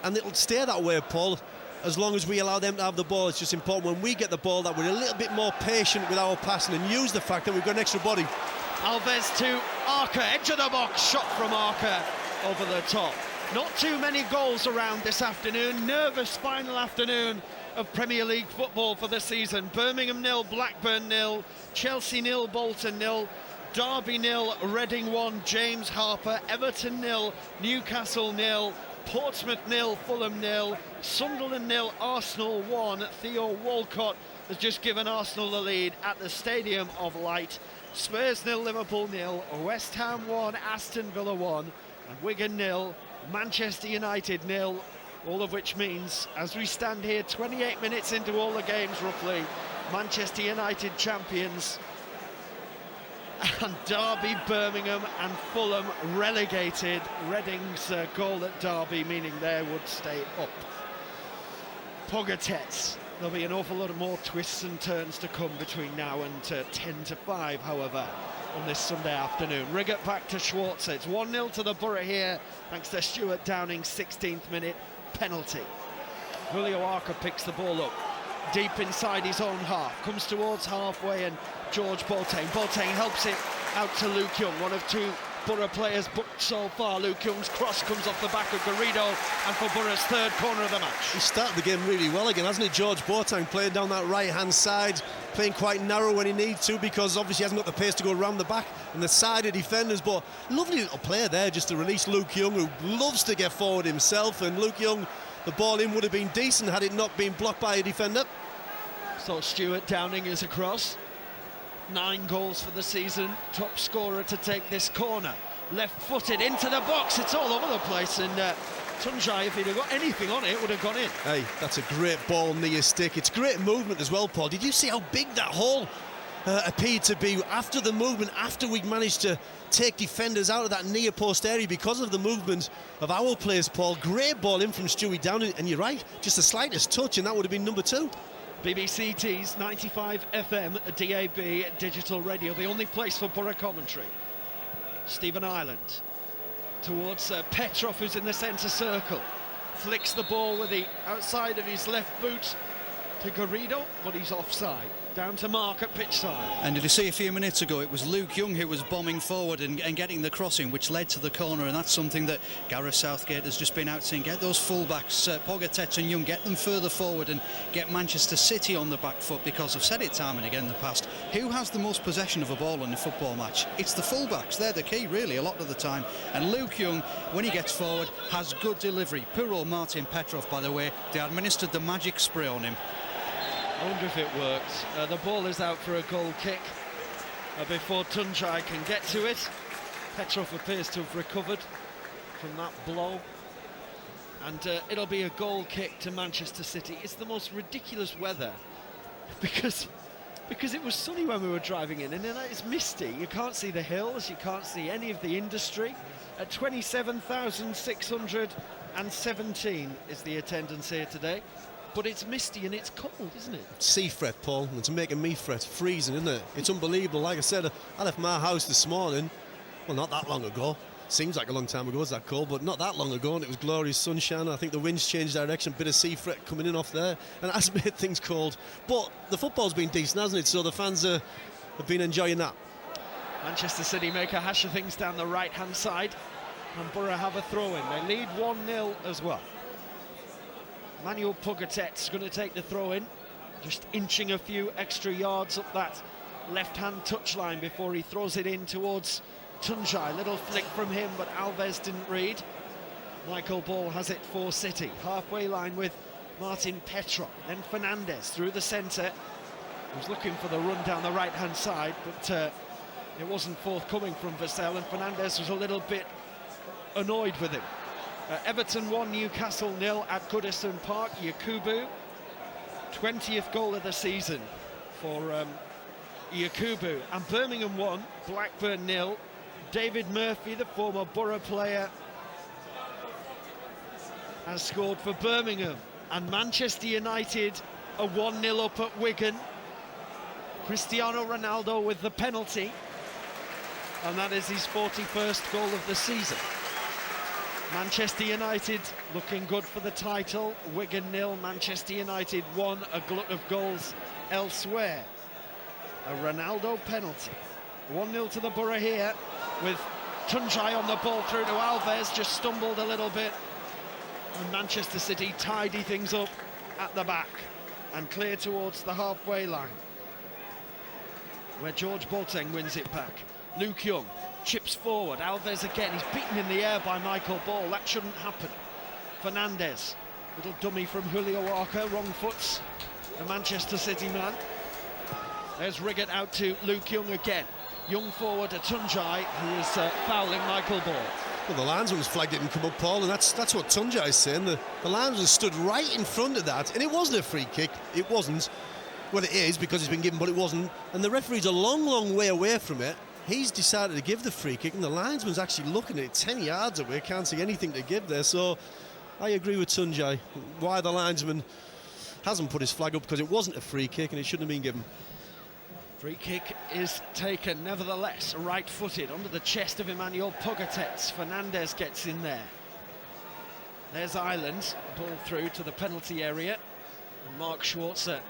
And it'll stay that way, Paul, as long as we allow them to have the ball. It's just important when we get the ball that we're a little bit more patient with our passing and use the fact that we've got an extra body. Alves to Arca, edge of the box, shot from Arca over the top. Not too many goals around this afternoon. Nervous final afternoon of Premier League football for the season. Birmingham 0, Blackburn 0, Chelsea 0, Bolton 0, Derby 0, Reading 1, James Harper, Everton 0, Newcastle 0, Portsmouth 0, Fulham 0, Sunderland 0, Arsenal 1. Theo Walcott has just given Arsenal the lead at the Stadium of Light. Spurs 0, Liverpool 0, West Ham 1, Aston Villa 1, and Wigan 0, Manchester United 0. All of which means, as we stand here 28 minutes into all the games roughly, Manchester United champions, and Derby, Birmingham and Fulham relegated. Reading's goal at Derby meaning they would stay up. Pogatetz. There'll be an awful lot of more twists and turns to come between now and 10 to 5, however, on this Sunday afternoon. Riggett back to Schwarzer. It's 1-0 to the Boro here, thanks to Stuart Downing's 16th minute penalty. Julio Arca picks the ball up deep inside his own half, comes towards halfway, and George Boateng helps it out to Luke Young, one of two Boro players booked so far. Luke Young's cross comes off the back of Garrido, and for Boro's third corner of the match. He started the game really well again, hasn't he? George Boateng playing down that right-hand side, playing quite narrow when he needs to, because obviously he hasn't got the pace to go around the back and the side of defenders. But lovely little player there just to release Luke Young, who loves to get forward himself. And Luke Young, the ball in would have been decent had it not been blocked by a defender. So Stuart Downing is across. 9 goals for the season, top scorer to take this corner. Left-footed into the box, it's all over the place, and Tunjai, if he'd have got anything on it, would have gone in. Hey, that's a great ball near stick. It's great movement as well, Paul. Did you see how big that hole appeared to be after the movement, after we managed to take defenders out of that near post area because of the movement of our players, Paul? Great ball in from Stewie Downing, and you're right, just the slightest touch and that would have been number 2. BBC Tees, 95 FM, DAB, digital radio, the only place for Boro commentary. Stephen Ireland towards Petrov, who's in the centre circle. Flicks the ball with the outside of his left boot to Garrido, but he's offside. Down to Mark at pitch side. And did you see a few minutes ago, it was Luke Young who was bombing forward and getting the crossing, which led to the corner, and that's something that Gareth Southgate has just been out saying, get those full-backs, Pogatetz and Young, get them further forward and get Manchester City on the back foot, because I've said it time and again in the past, who has the most possession of a ball in a football match? It's the full-backs, they're the key really a lot of the time, and Luke Young, when he gets forward, has good delivery. Poor old Martin Petrov, by the way, they administered the magic spray on him. I wonder if it works. The ball is out for a goal kick before Tuncay can get to it. Petrov appears to have recovered from that blow, and it'll be a goal kick to Manchester City. It's the most ridiculous weather because it was sunny when we were driving in, and then it's misty. You can't see the hills, you can't see any of the industry. At 27,617 is the attendance here today. But it's misty and it's cold, isn't it? Sea fret, Paul. It's making me fret. Freezing, isn't it? It's unbelievable. Like I said, I left my house this morning. Well, not that long ago. Seems like a long time ago, it's that cold, but not that long ago, and it was glorious sunshine. I think the wind's changed direction, bit of sea fret coming in off there, and it has made things cold. But the football's been decent, hasn't it? So the fans have been enjoying that. Manchester City make a hash of things down the right-hand side, and Boro have a throw-in. They lead 1-0 as well. Manuel Pogatetz is going to take the throw-in, just inching a few extra yards up that left-hand touchline before he throws it in towards Tuncay. Little flick from him, but Alves didn't read. Michael Ball has it for City. Halfway line with Martin Petrov. Then Fernandes through the centre. He was looking for the run down the right-hand side, but it wasn't forthcoming from Vassell, and Fernandes was a little bit annoyed with him. Everton 1, Newcastle 0 at Goodison Park. Yakubu, 20th goal of the season for Yakubu. And Birmingham 1, Blackburn 0. David Murphy, the former Boro player, has scored for Birmingham. And Manchester United are 1-0 up at Wigan. Cristiano Ronaldo with the penalty, and that is his 41st goal of the season. Manchester United looking good for the title. Wigan 0, Manchester United 1, a glut of goals elsewhere. A Ronaldo penalty. 1-0 to the Boro here, with Tuncay on the ball through to Alves, just stumbled a little bit. And Manchester City tidy things up at the back and clear towards the halfway line, where George Boateng wins it back. Luke Young chips forward. Alves again. He's beaten in the air by Michael Ball. That shouldn't happen. Fernandes. Little dummy from Julio Walker. Wrong foots the Manchester City man. There's Riggett out to Luke Young again. Young forward to Tuncay, who is fouling Michael Ball. Well, the linesman's flag didn't come up, Paul, and that's what Tuncay is saying. The linesman stood right in front of that, and it wasn't a free kick. It wasn't. Well, it is because it's been given, but it wasn't. And the referee's a long, long way away from it. He's decided to give the free kick, and the linesman's actually looking at it 10 yards away, can't see anything to give there. So I agree with Tuncay. Why the linesman hasn't put his flag up, because it wasn't a free kick and it shouldn't have been given. Free kick is taken, nevertheless, right-footed under the chest of Emmanuel Pogatetz. Fernandes gets in there. There's Ireland, ball through to the penalty area, and Mark Schwarzer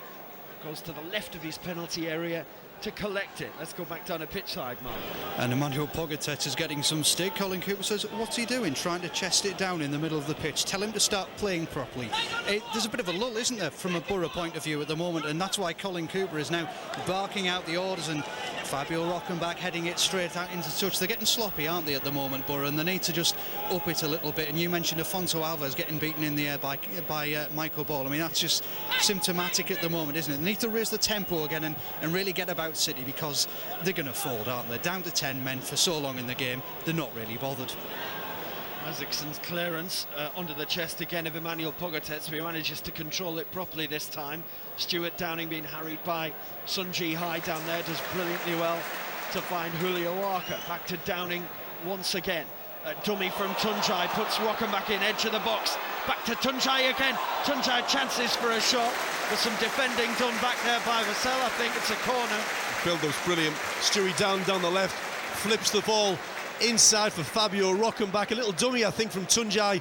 goes to the left of his penalty area to collect it. Let's go back down to pitch side, Mark. And Emmanuel Pogatetz is getting some stick. Colin Cooper says, what's he doing? Trying to chest it down in the middle of the pitch. Tell him to start playing properly. There's a bit of a lull, isn't there, from a Boro point of view at the moment, and that's why Colin Cooper is now barking out the orders, and Fabio Rockenbach heading it straight out into touch. They're getting sloppy, aren't they, at the moment, Boro, and they need to just up it a little bit. And you mentioned Afonso Alves getting beaten in the air by Michael Ball. I mean, that's just symptomatic at the moment, isn't it? They need to raise the tempo again and really get about City, because they're going to fold, aren't they? Down to 10 men for so long in the game, they're not really bothered. Isaacson's clearance under the chest again of Emmanuel Pogatetz, but he manages to control it properly this time. Stuart Downing being harried by Sun Ji Hai down there, does brilliantly well to find Julio Walker. Back to Downing once again. Dummy from Tuncay, puts Rockenbach in, edge of the box. Back to Tuncay again. Tuncay chances for a shot. There's some defending done back there by Vassell. I think it's a corner. Build-up's brilliant. Stewie down the left, flips the ball inside for Fabio Rockenbach. A little dummy, I think, from Tuncay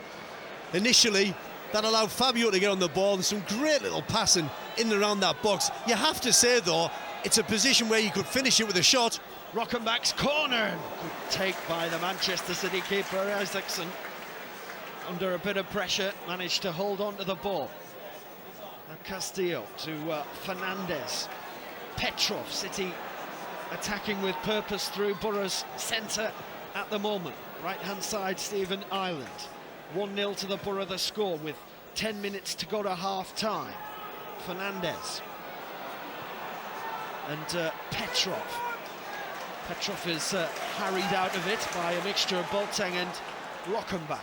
initially. That allowed Fabio to get on the ball, and some great little passing in and around that box. You have to say, though, it's a position where you could finish it with a shot. Rockenbach's corner. Good take by the Manchester City keeper, Isaacson. Under a bit of pressure, managed to hold on to the ball. Now Castillo to Fernandez. Petrov, City attacking with purpose through Boro's centre at the moment. Right-hand side, Stephen Ireland. 1-0 to the Boro, the score, with 10 minutes to go to half-time. Fernandez. And Petrov. Petrov is harried out of it by a mixture of Boateng and Rockenbach.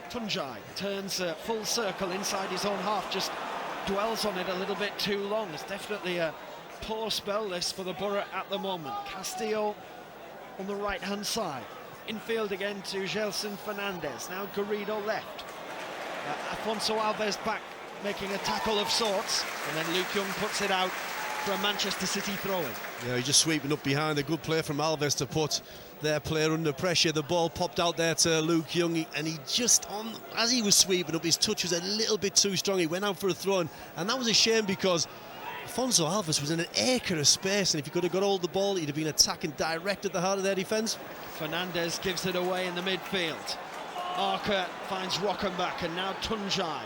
Tunjai turns full circle inside his own half, just dwells on it a little bit too long. It's definitely a poor spell this for the Boro at the moment. Castillo on the right-hand side. Infield again to Gelson Fernandez. Now Garrido left. Afonso Alves back, making a tackle of sorts. And then Luke Young puts it out for a Manchester City throw-in. Yeah, he's just sweeping up behind. A good play from Alves to put their player under pressure. The ball popped out there to Luke Young, and he just, as he was sweeping up, his touch was a little bit too strong. He went out for a throw-in, and that was a shame because Afonso Alves was in an acre of space, and if he could have got hold of the ball, he'd have been attacking direct at the heart of their defence. Fernandez gives it away in the midfield. Arca finds Rockenbach, and now Tunjai.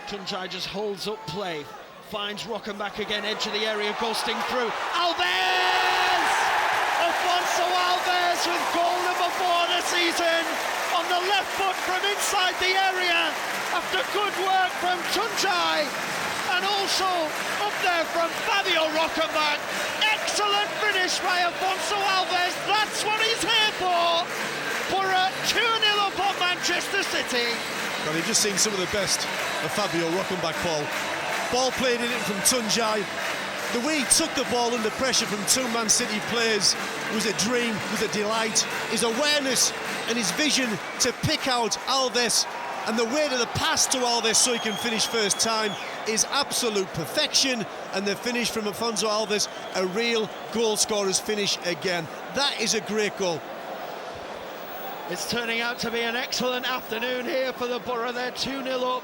Tunjai just holds up play, finds Rockenbach again, edge of the area, ghosting through. Alves! Afonso Alves with goal number 4 this season on the left foot from inside the area after good work from Tunjai, and also up there from Fabio Rockenbach. Excellent finish by Afonso Alves. That's what he's here for. Boro 2-0 up on Manchester City. Well, you've just seen some of the best of Fabio Rockenbach, Paul. Ball played in it from Tunjai. The way he took the ball under pressure from two Man City players was a dream, was a delight. His awareness and his vision to pick out Alves, and the way to the pass to Alves so he can finish first time is absolute perfection. And the finish from Afonso Alves, a real goal scorer's finish again. That is a great goal. It's turning out to be an excellent afternoon here for the Boro. They're 2-0 up.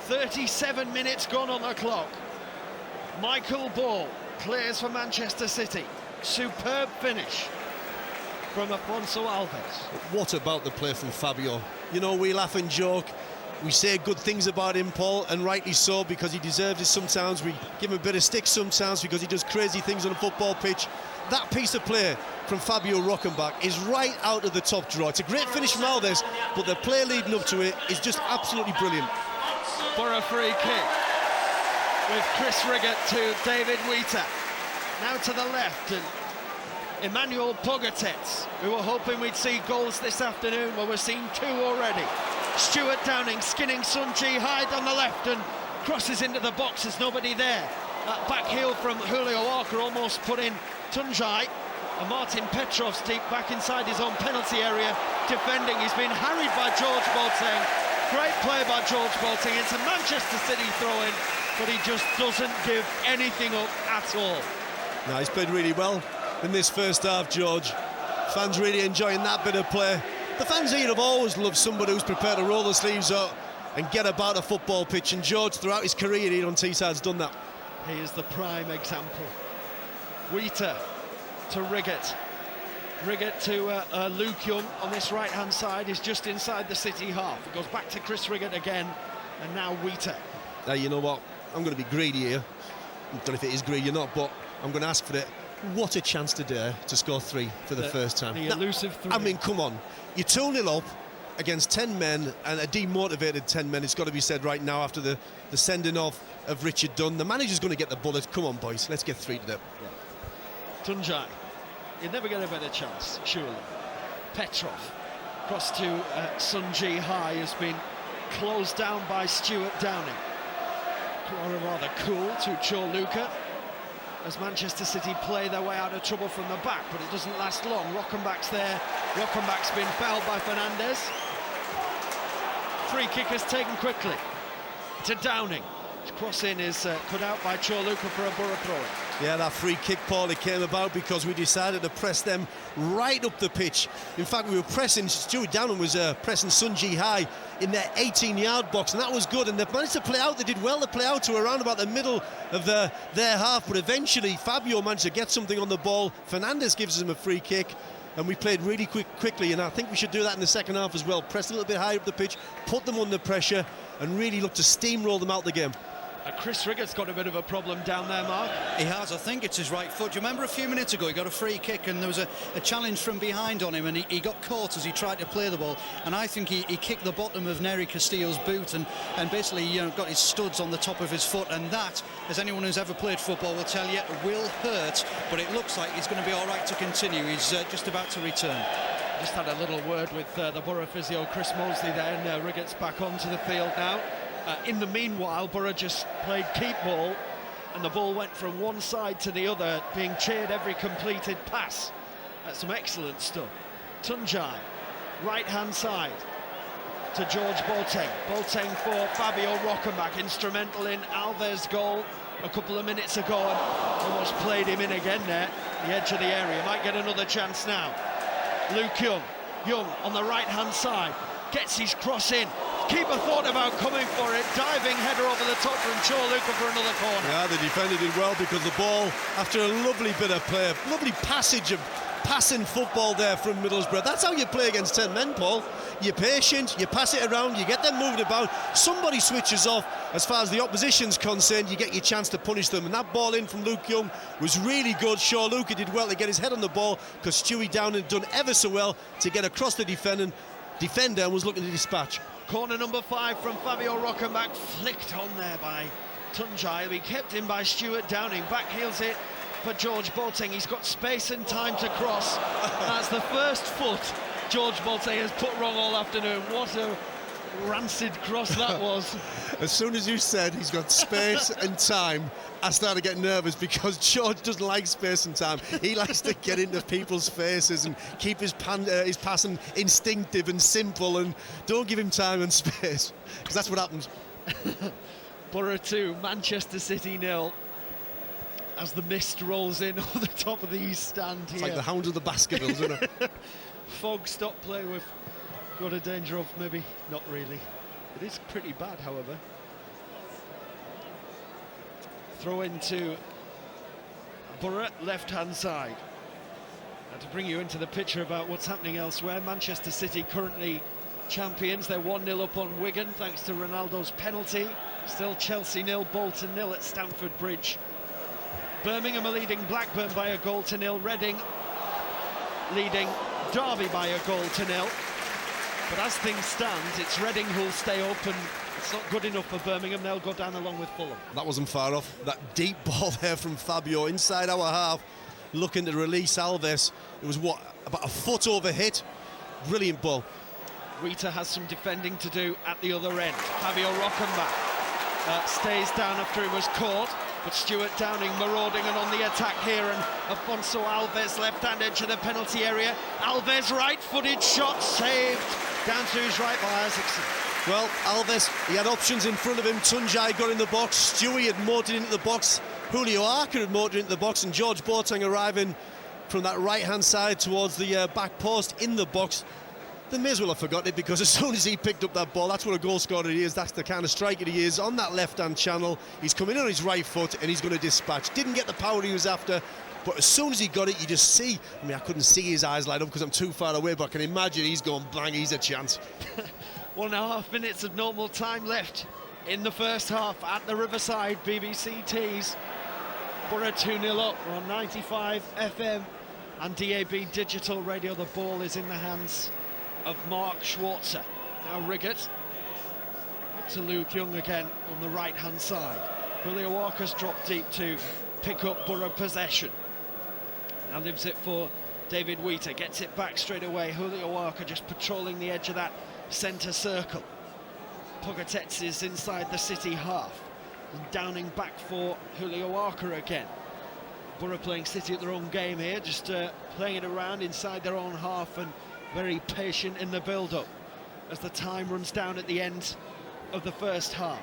37 minutes gone on the clock. Michael Ball clears for Manchester City. Superb finish from Afonso Alves. What about the play from Fabio? You know, we laugh and joke, we say good things about him, Paul, and rightly so, because he deserves it sometimes. We give him a bit of stick sometimes because he does crazy things on a football pitch. That piece of play from Fabio Rockenbach is right out of the top drawer. It's a great finish from Alves, but the play leading up to it is just absolutely brilliant. For a free kick with Chris Riggott to David Wheater. Now to the left, and Emmanuel Pogatetz. We were hoping we'd see goals this afternoon, well, we're seeing 2 already. Stuart Downing skinning Sun Ji Hyde on the left and crosses into the box, there's nobody there. Back heel from Julio Arca almost put in Tunjai. And Martin Petrov's deep back inside his own penalty area defending. He's been harried by George Boateng. Great play by George Boateng. It's a Manchester City throw-in, but he just doesn't give anything up at all. No, he's played really well in this first half, George. Fans really enjoying that bit of play. The fans here have always loved somebody who's prepared to roll the sleeves up and get about a football pitch, and George, throughout his career here on Teesside's done that. He is the prime example. Wheater to Riggott. Riggott to Luke Young on this right-hand side is just inside the City half. It goes back to Chris Riggott again, and now Wheater. You know what? I'm going to be greedy here. I don't know if it is greedy or not, but I'm going to ask for it. What a chance today to score 3 for the first time. The elusive 3. I mean, come on. You're 2-0 up against 10 men, and a demotivated 10 men. It's got to be said right now after the sending off of Richard Dunn. The manager's going to get the bullet. Come on, boys. Let's get 3 today. Yeah. Tunjai. You'd never get a better chance, surely. Petrov. Cross to Sun Ji Hyde has been closed down by Stuart Downing. Rather cool to Cho Luca as Manchester City play their way out of trouble from the back, but it doesn't last long. Rockenbach's there. Rockenbach's been fouled by Fernandez. Free kick is taken quickly to Downing. His cross in is cut out by Cho Luca for a Boro throw-in. Yeah, that free kick, Paul, it came about because we decided to press them right up the pitch. In fact, we were pressing, Stuart Downing was pressing Sunji high in their 18-yard box, and that was good, and they managed to play out. They did well to play out to around about the middle of their half, but eventually Fabio managed to get something on the ball. Fernandez gives them a free kick, and we played really quickly, and I think we should do that in the second half as well. Press a little bit higher up the pitch, put them under pressure, and really look to steamroll them out the game. Chris Riggett's got a bit of a problem down there, Mark. He has, I think it's his right foot. Do you remember a few minutes ago he got a free kick and there was a challenge from behind on him, and he got caught as he tried to play the ball, and I think he kicked the bottom of Neri Castillo's boot and basically got his studs on the top of his foot, and that, as anyone who's ever played football will tell you, will hurt, but it looks like he's going to be all right to continue. He's just about to return. Just had a little word with the Boro physio Chris Mosley there, and Riggett's back onto the field now. In the meanwhile, Boro just played keep ball, and the ball went from one side to the other, being cheered every completed pass. That's some excellent stuff. Tunjai, right-hand side to George Boateng. Boateng for Fabio Rockenbach, instrumental in Alves' goal a couple of minutes ago, and almost played him in again there, the edge of the area. Might get another chance now. Luke Young on the right-hand side, gets his cross in. Keeper thought about coming for it, diving header over the top from Chorluka for another corner. Yeah, they defended it well because the ball, after a lovely bit of play, a lovely passage of passing football there from Middlesbrough. That's how you play against 10 men, Paul. You're patient, you pass it around, you get them moved about, somebody switches off. As far as the opposition's concerned, you get your chance to punish them, and that ball in from Luke Young was really good. Chorluka did well to get his head on the ball because Stewie Downing had done ever so well to get across the defender and was looking to dispatch. Corner number 5 from Fabio Rockenbach, flicked on there by Tunjai. He kept in by Stuart Downing. Back heels it for George Boateng. He's got space and time to cross. That's the first foot George Boateng has put wrong all afternoon. What a rancid cross that was. As soon as you said he's got space and time, I started getting nervous because George doesn't like space and time. He likes to get into people's faces and keep his passing instinctive and simple, and don't give him time and space, because that's what happens. Boro 2, Manchester City 0. As the mist rolls in over the top of the East Stand here. It's like the Hounds of the Baskervilles, isn't it? Fog stopped play. We've got a danger of maybe not really. It is pretty bad, however. Throw into Boro, left-hand side. And to bring you into the picture about what's happening elsewhere, Manchester City currently champions. They're 1-0 up on Wigan thanks to Ronaldo's penalty. Still Chelsea 0, Bolton 0 at Stamford Bridge. Birmingham are leading Blackburn by a goal to 0. Reading leading Derby by a goal to 0. But as things stand, it's Reading who'll stay up, and it's not good enough for Birmingham. They'll go down along with Fulham. That wasn't far off. That deep ball there from Fabio inside our half, looking to release Alves. It was, what, about a foot over hit. Brilliant ball. Rita has some defending to do at the other end. Fabio Rockenbach stays down after he was caught, but Stuart Downing marauding and on the attack here, and Afonso Alves left-hand edge of the penalty area. Alves right-footed shot saved down to his right by Isaacson. Well, Alves, he had options in front of him. Tunjai got in the box, Stewie had motored into the box, Julio Arca had motored into the box, and George Boateng arriving from that right-hand side towards the back post in the box. They may as well have forgotten it, because as soon as he picked up that ball, that's what a goal scorer he is. That's the kind of striker he is on that left-hand channel. He's coming in on his right foot and he's going to dispatch. Didn't get the power he was after, but as soon as he got it, you just see. I mean, I couldn't see his eyes light up because I'm too far away, but I can imagine he's going bang, he's a chance. 1.5 minutes of normal time left in the first half at the Riverside BBC Tees. Boro 2-0 up. We're on 95 FM and DAB digital radio. The ball is in the hands of Mark Schwarzer. Now Riggett to Luke Young again on the right-hand side. Julio Walker's dropped deep to pick up Boro possession. Now leaves it for David Wheater, gets it back straight away. Julio Walker just patrolling the edge of that centre circle. Pogatetz is inside the City half. And Downing back for Julio Walker again. Boro playing City at their own game here, just playing it around inside their own half and very patient in the build-up as the time runs down at the end of the first half.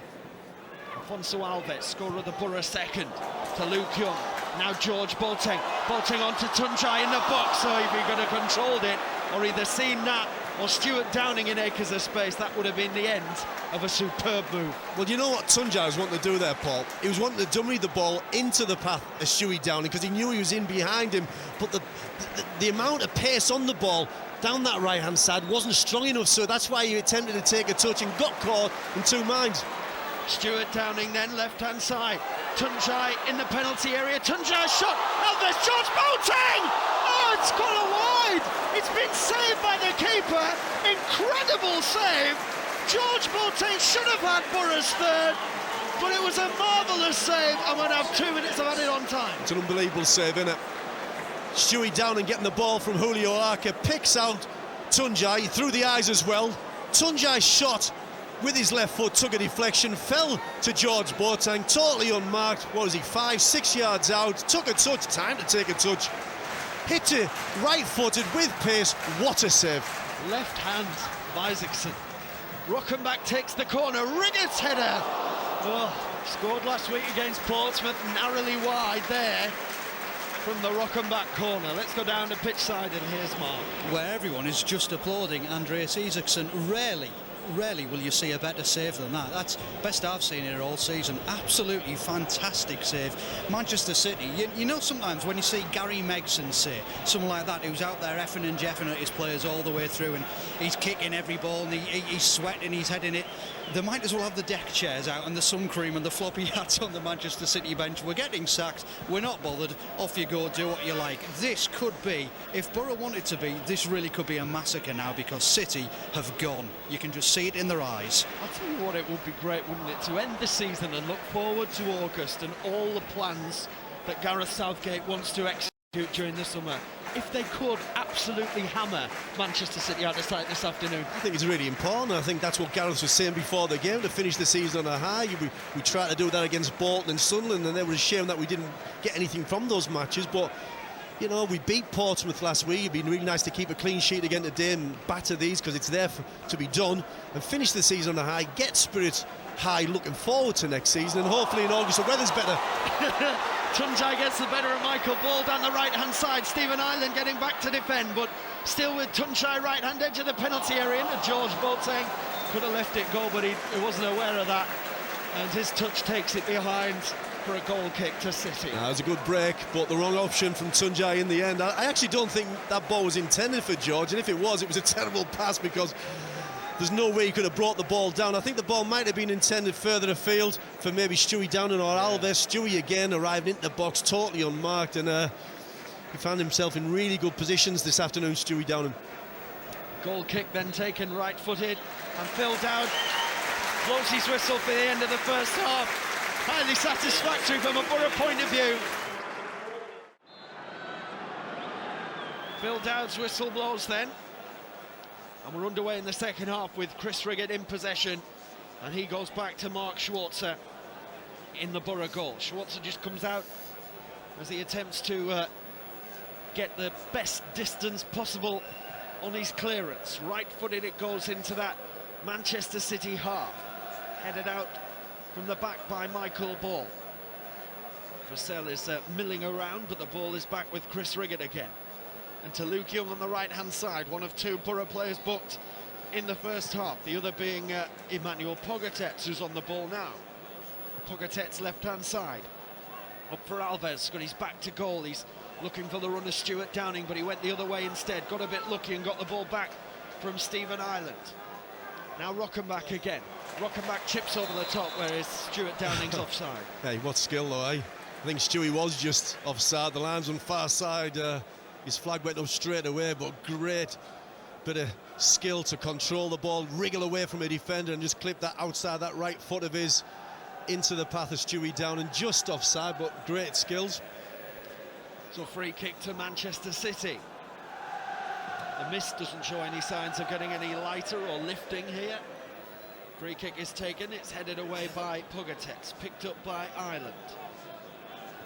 Afonso Alves, scorer of the Boro second. to Luke Young. Now George Boateng. Boateng onto Tunjai in the box. So if he could have controlled it, or either seen that, or Stuart Downing in acres of space, that would have been the end of a superb move. Well, you know what Tunjai was wanting to do there, Paul? He was wanting to dummy the ball into the path of Stewie Downing because he knew he was in behind him. But the amount of pace on the ball down that right-hand side wasn't strong enough, so that's why he attempted to take a touch and got caught in two minds. Stuart Downing then, left-hand side. Tunjai in the penalty area. Tunjai shot. Oh, there's George Boateng! Oh, it's gone wide! It's been saved by the keeper. Incredible save. George Boateng should have had Boro's third, but it was a marvellous save, and we'll have 2 minutes of added on time. It's an unbelievable save, isn't it? Stewie Downing getting the ball from Julio Arca, picks out Tunjai through the eyes as well. Tunjai shot with his left foot, took a deflection, fell to George Boateng, totally unmarked. What was he, 5-6 yards out, took a touch, time to take a touch, hit it right-footed with pace. What a save. Left hand of Isaacson. Rockenbach takes the corner, Riggett's header. Oh, scored last week against Portsmouth, narrowly wide there from the Rockenbach corner. Let's go down to pitch side, and here's Mark. Where everyone is just applauding Andreas Isaacson. Rarely will you see a better save than that. That's best I've seen here all season. Absolutely fantastic save. Manchester City, you know, sometimes when you see Gary Megson, say, someone like that who's out there effing and jeffing at his players all the way through, and he's kicking every ball and he's sweating, he's heading it. They might as well have the deck chairs out and the sun cream and the floppy hats on the Manchester City bench. We're getting sacked, we're not bothered, off you go, do what you like. This could be, if Boro wanted to be, this really could be a massacre now, because City have gone. You can just see it in their eyes. I'll tell you what, it would be great, wouldn't it, to end the season and look forward to August and all the plans that Gareth Southgate wants to execute during the summer. If they could absolutely hammer Manchester City out of sight this afternoon. I think it's really important. I think that's what Gareth was saying before the game, to finish the season on a high. We tried to do that against Bolton and Sunderland, and it was a shame that we didn't get anything from those matches. But you know, we beat Portsmouth last week. It'd been really nice to keep a clean sheet again today and batter these, because it's there to be done, and finish the season on a high, get spirits high, looking forward to next season, and hopefully in August the weather's better. Tunjai gets the better of Michael Ball down the right-hand side. Stephen Ireland getting back to defend, but still with Tunjai right-hand edge of the penalty area into George Boateng. Could have left it go, but he wasn't aware of that, and his touch takes it behind for a goal kick to City. That was a good break, but the wrong option from Tunjai in the end. I actually don't think that ball was intended for George, and if it was a terrible pass, because there's no way he could have brought the ball down. I think the ball might have been intended further afield for maybe Stewie Downing or Alves. Stewie again arrived into the box totally unmarked, and he found himself in really good positions this afternoon, Stewie Downing. Goal kick then taken right-footed, and Phil Dowd blows his whistle for the end of the first half. Highly satisfactory from a Boro point of view. Phil Dowd's whistle blows then, and we're underway in the second half with Chris Riggett in possession, and he goes back to Mark Schwarzer in the Boro goal. Schwarzer just comes out as he attempts to get the best distance possible on his clearance. Right-footed, it goes into that Manchester City half, headed out from the back by Michael Ball. Vassell is milling around, but the ball is back with Chris Riggett again. And to Luke Young on the right-hand side, one of two Boro players booked in the first half, the other being Emmanuel Pogatetz, who's on the ball now. Pogatetz left-hand side, up for Alves, got his back to goal. He's looking for the run of Stuart Downing, but he went the other way instead, got a bit lucky and got the ball back from Stephen Ireland. Now Rockenbach again. Rockenbach chips over the top, whereas Stuart Downing's offside. Hey, what skill though, eh? I think Stewie was just offside. The line's on far side. His flag went up straight away, but great bit of skill to control the ball, wriggle away from a defender and just clip that outside that right foot of his into the path of Stewie Downing. Just offside, but great skills. So free kick to Manchester City. The mist doesn't show any signs of getting any lighter or lifting here. Free kick is taken, it's headed away by Pogatetz, picked up by Ireland.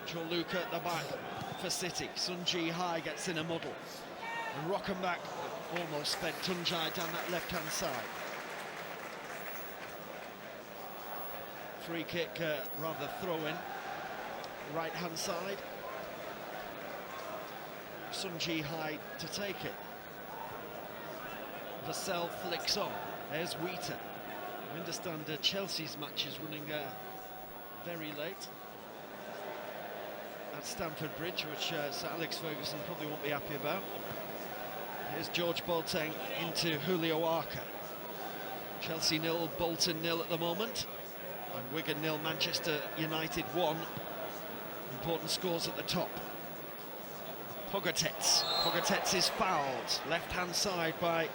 Joe Luca at the back for City. Sun Ji Hai gets in a muddle, and Rockenbach almost spent Tunjai down that left-hand side. Free kick, rather throw-in. right-hand side. Sun Ji-hai to take it. Vassell flicks on. There's Wheater. I understand Chelsea's match is running very late at Stamford Bridge, which Sir Alex Ferguson probably won't be happy about. Here's George Boateng into Julio Arca. Chelsea 0, Bolton 0 at the moment. And Wigan 0, Manchester United 1. Important scores at the top. Pogatetz is fouled. Left-hand side by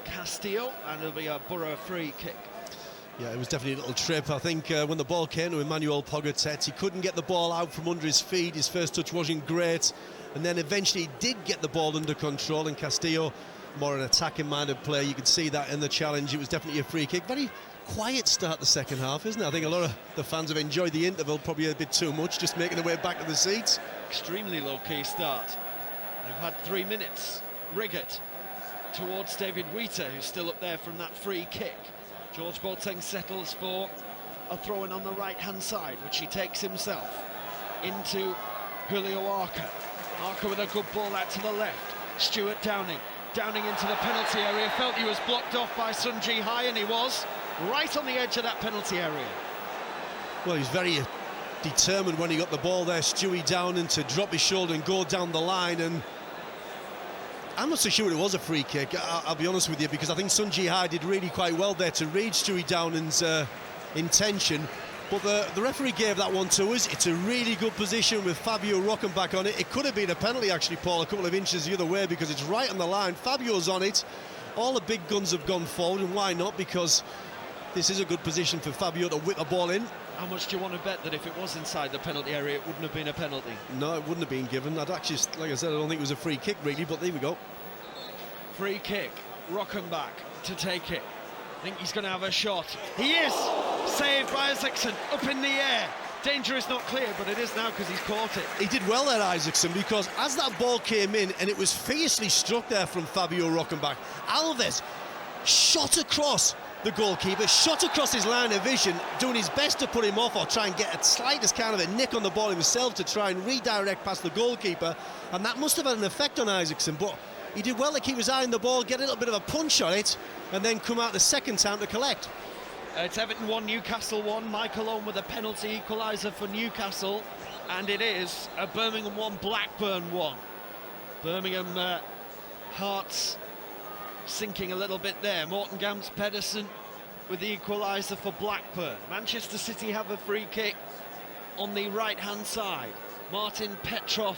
Castillo, and it'll be a Boro free kick. Yeah, it was definitely a little trip. I think when the ball came to Emmanuel Pogatetz, he couldn't get the ball out from under his feet. His first touch wasn't great, and then eventually he did get the ball under control, and Castillo, more an attacking-minded player, you could see that in the challenge. It was definitely a free kick. Very quiet start the second half, isn't it? I think a lot of the fans have enjoyed the interval, probably a bit too much, just making their way back to the seats. Extremely low-key start. They've had 3 minutes. Riggett towards David Wheater, who's still up there from that free kick. George Boateng settles for a throw-in on the right-hand side, which he takes himself into Julio Arca. Arca with a good ball out to the left. Stuart Downing into the penalty area. Felt he was blocked off by Sun Ji-hai, and he was right on the edge of that penalty area. Well, he's very determined when he got the ball there, Stewie Downing, to drop his shoulder and go down the line, and I'm not so sure it was a free kick, I'll be honest with you, because I think Sun Ji-hai did really quite well there to read Stewie Downing's intention, but the referee gave that one to us. It's a really good position with Fabio Rockenbach on it. It could have been a penalty actually, Paul, a couple of inches the other way, because it's right on the line. Fabio's on it. All the big guns have gone forward, and why not? Because this is a good position for Fabio to whip a ball in. How much do you want to bet that if it was inside the penalty area, it wouldn't have been a penalty? No, it wouldn't have been given. I'd actually, like I said, I don't think it was a free kick really, but there we go. Free kick, Rockenbach to take it. I think he's going to have a shot. He is! Saved by Isaacson, up in the air. Danger is not clear, but it is now because he's caught it. He did well there, Isaacson, because as that ball came in, and it was fiercely struck there from Fabio Rockenbach, Alves shot across the goalkeeper, shot across his line of vision, doing his best to put him off or try and get a slightest kind of a nick on the ball himself to try and redirect past the goalkeeper, and that must have had an effect on Isaacson, but he did well to keep his eye on the ball, get a little bit of a punch on it, and then come out the second time to collect. It's Everton 1, Newcastle 1. Michael Owen with a penalty equaliser for Newcastle, and it is a Birmingham 1, Blackburn 1. Birmingham hearts sinking a little bit there. Morten Gamst Pedersen with the equaliser for Blackburn. Manchester City have a free kick on the right-hand side. Martin Petrov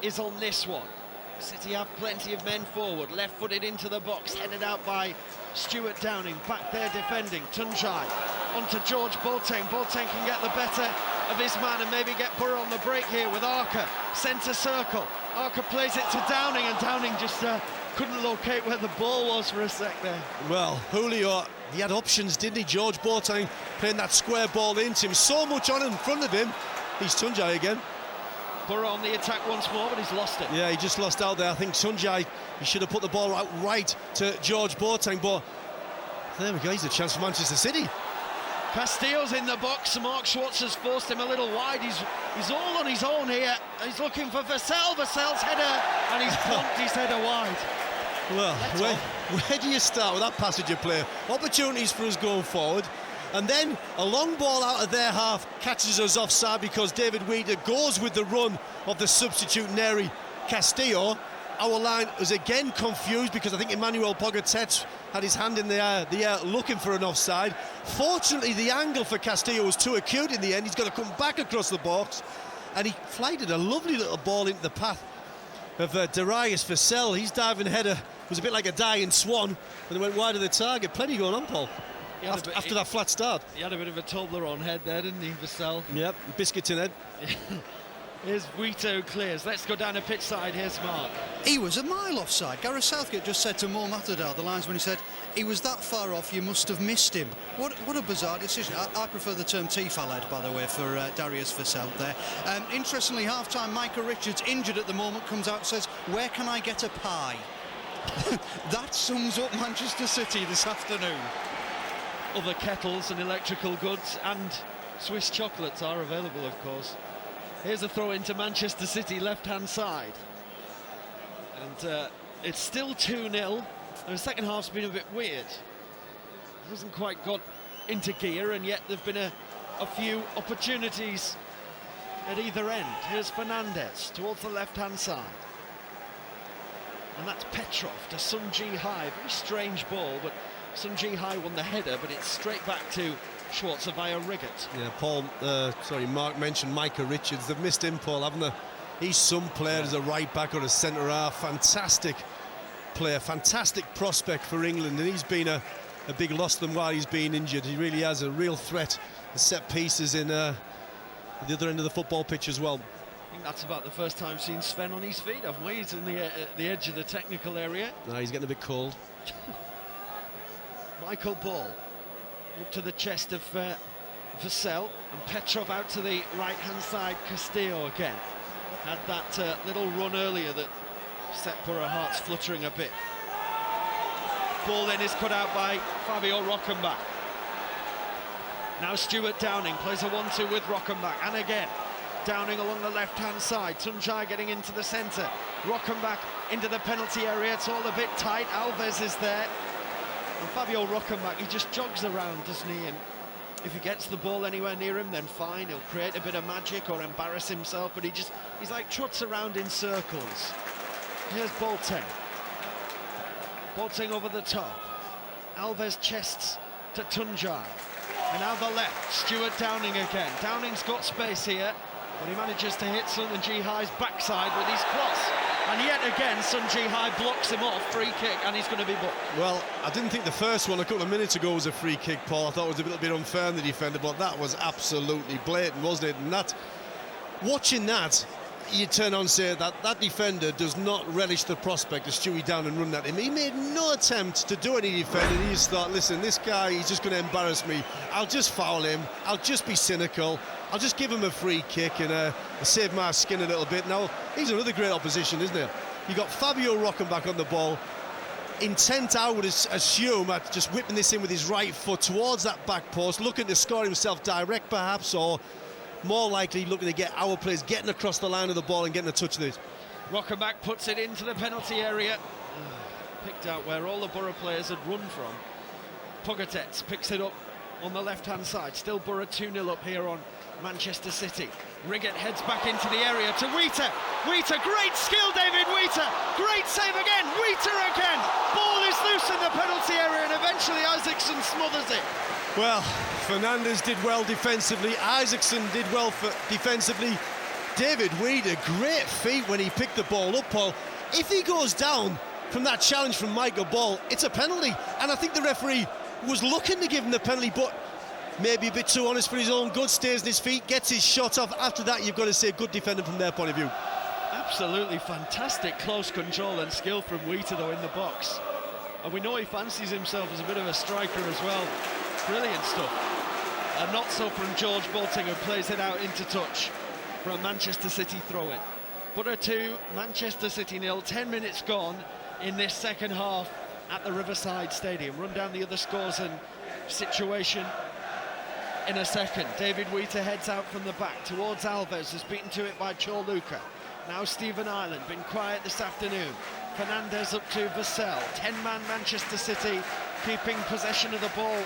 is on this one. City have plenty of men forward, left-footed into the box, headed out by Stuart Downing, back there defending. Tunjai onto George Boateng. Boateng can get the better of his man and maybe get Boro on the break here with Arca. Centre circle. Arca plays it to Downing, and Downing just couldn't locate where the ball was for a sec there. Well, Julio, he had options, didn't he? George Boateng playing that square ball into him. So much on in front of him. He's Tunjai again. Boro on the attack once more, but he's lost it. Yeah, he just lost out there. I think Tunjai, he should have put the ball out right to George Boateng, but there we go, he's a chance for Manchester City. Castillo's in the box. Mark Schwartz has forced him a little wide. He's all on his own here. He's looking for Vassell. Vassell's header, and he's bumped his header wide. Well, where do you start with that passage of play? Opportunities for us going forward, and then a long ball out of their half catches us offside because David Wheater goes with the run of the substitute Neri Castillo. Our line was again confused because I think Emmanuel Pogatetz had his hand in the air looking for an offside. Fortunately, the angle for Castillo was too acute in the end. He's got to come back across the box, and he flighted a lovely little ball into the path of Darius Vassell. His diving header was a bit like a dying swan, and it went wide of the target. Plenty going on, Paul. After that flat start. He had a bit of a Toblerone head there, didn't he, Vassell? Yep, biscuits in head. Here's Wheater who clears. Let's go down the pitch side. Here's Mark. He was a mile offside. Gareth Southgate just said to Mo Matador, the linesman, he said, he was that far off, you must have missed him. What a bizarre decision. I prefer the term Tifa-led, by the way, for Darius Vassell there. Interestingly, half-time, Micah Richards, injured at the moment, comes out and says, where can I get a pie? That sums up Manchester City this afternoon. Other kettles and electrical goods and Swiss chocolates are available, of course. Here's a throw into Manchester City, left-hand side. And it's still 2-0. The second half's been a bit weird. Hasn't quite got into gear, and yet there've been a few opportunities at either end. Here's Fernandez towards the left-hand side. And that's Petrov to Sun Ji-hai. Very strange ball, but Sun Ji-hai won the header, but it's straight back to Schwarzer via Riggett. Yeah, Mark mentioned Micah Richards. They've missed him, Paul, haven't they? He's some player as a right back or a centre half. Fantastic player, fantastic prospect for England, and he's been a big loss to them while he's been injured. He really has a real threat to set pieces in the other end of the football pitch as well. I think that's about the first time I've seen Sven on his feet, haven't we? He's in the edge of the technical area. No, he's getting a bit cold. Michael Ball up to the chest of Vassell, and Petrov out to the right-hand side. Castillo again had that little run earlier that set Boro hearts fluttering a bit. Ball in is cut out by Fabio Rockenbach. Now Stuart Downing plays a 1-2 with Rockenbach, and again Downing along the left-hand side. Tunjai getting into the centre. Rockenbach into the penalty area. It's all a bit tight. Alves is there. And Fabio Rockenbach, he just jogs around, doesn't he? And if he gets the ball anywhere near him, then fine. He'll create a bit of magic or embarrass himself. But he's like trots around in circles. Here's Boateng. Boateng over the top. Alves chests to Tunjai. And now the left, Stuart Downing again. Downing's got space here, but he manages to hit Sun Ji-hai's backside with his cross. And yet again, Sun Ji-hai blocks him off, free kick, and he's going to be booked. Well, I didn't think the first one a couple of minutes ago was a free kick, Paul. I thought it was a little bit unfair on the defender, but that was absolutely blatant, wasn't it? And watching that, you turn on and say that defender does not relish the prospect of Stewie Downing running at him. He made no attempt to do any defending. He just thought, listen, this guy, he's just going to embarrass me. I'll just foul him. I'll just be cynical. I'll just give him a free kick and save my skin a little bit. Now, he's another great opposition, isn't he? You got Fabio Rockenbach on the ball. Intent, I would assume, at just whipping this in with his right foot towards that back post, looking to score himself direct, perhaps, or more likely looking to get our players getting across the line of the ball and getting a touch of it. Rockenbach puts it into the penalty area. Picked out where all the Boro players had run from. Pogatetz picks it up on the left-hand side. Still Boro 2-0 up here on Manchester City. Riggett heads back into the area to Wheater. Wheater, great skill, David Wheater. Great save again. Wheater again. Ball is loose in the penalty area, and eventually Isaacson smothers it. Well, Fernandez did well defensively. Isaacson did well defensively. David Wheater, great feat when he picked the ball up, Paul. If he goes down from that challenge from Michael Ball, it's a penalty. And I think the referee was looking to give him the penalty, but maybe a bit too honest for his own good, stays on his feet, gets his shot off. After that, you've got to say good defending from their point of view. Absolutely fantastic close control and skill from Wheater, though, in the box. And we know he fancies himself as a bit of a striker as well. Brilliant stuff. And not so from George Boateng, who plays it out into touch for a Manchester City throw-in. Boro 2, Manchester City 0. 10 minutes gone in this second half at the Riverside Stadium. Run down the other scores and situation in a second. David Wheater heads out from the back towards Alves, is beaten to it by Chorluka. Now Stephen Ireland, been quiet this afternoon. Fernandez up to Vassell. 10-man Manchester City keeping possession of the ball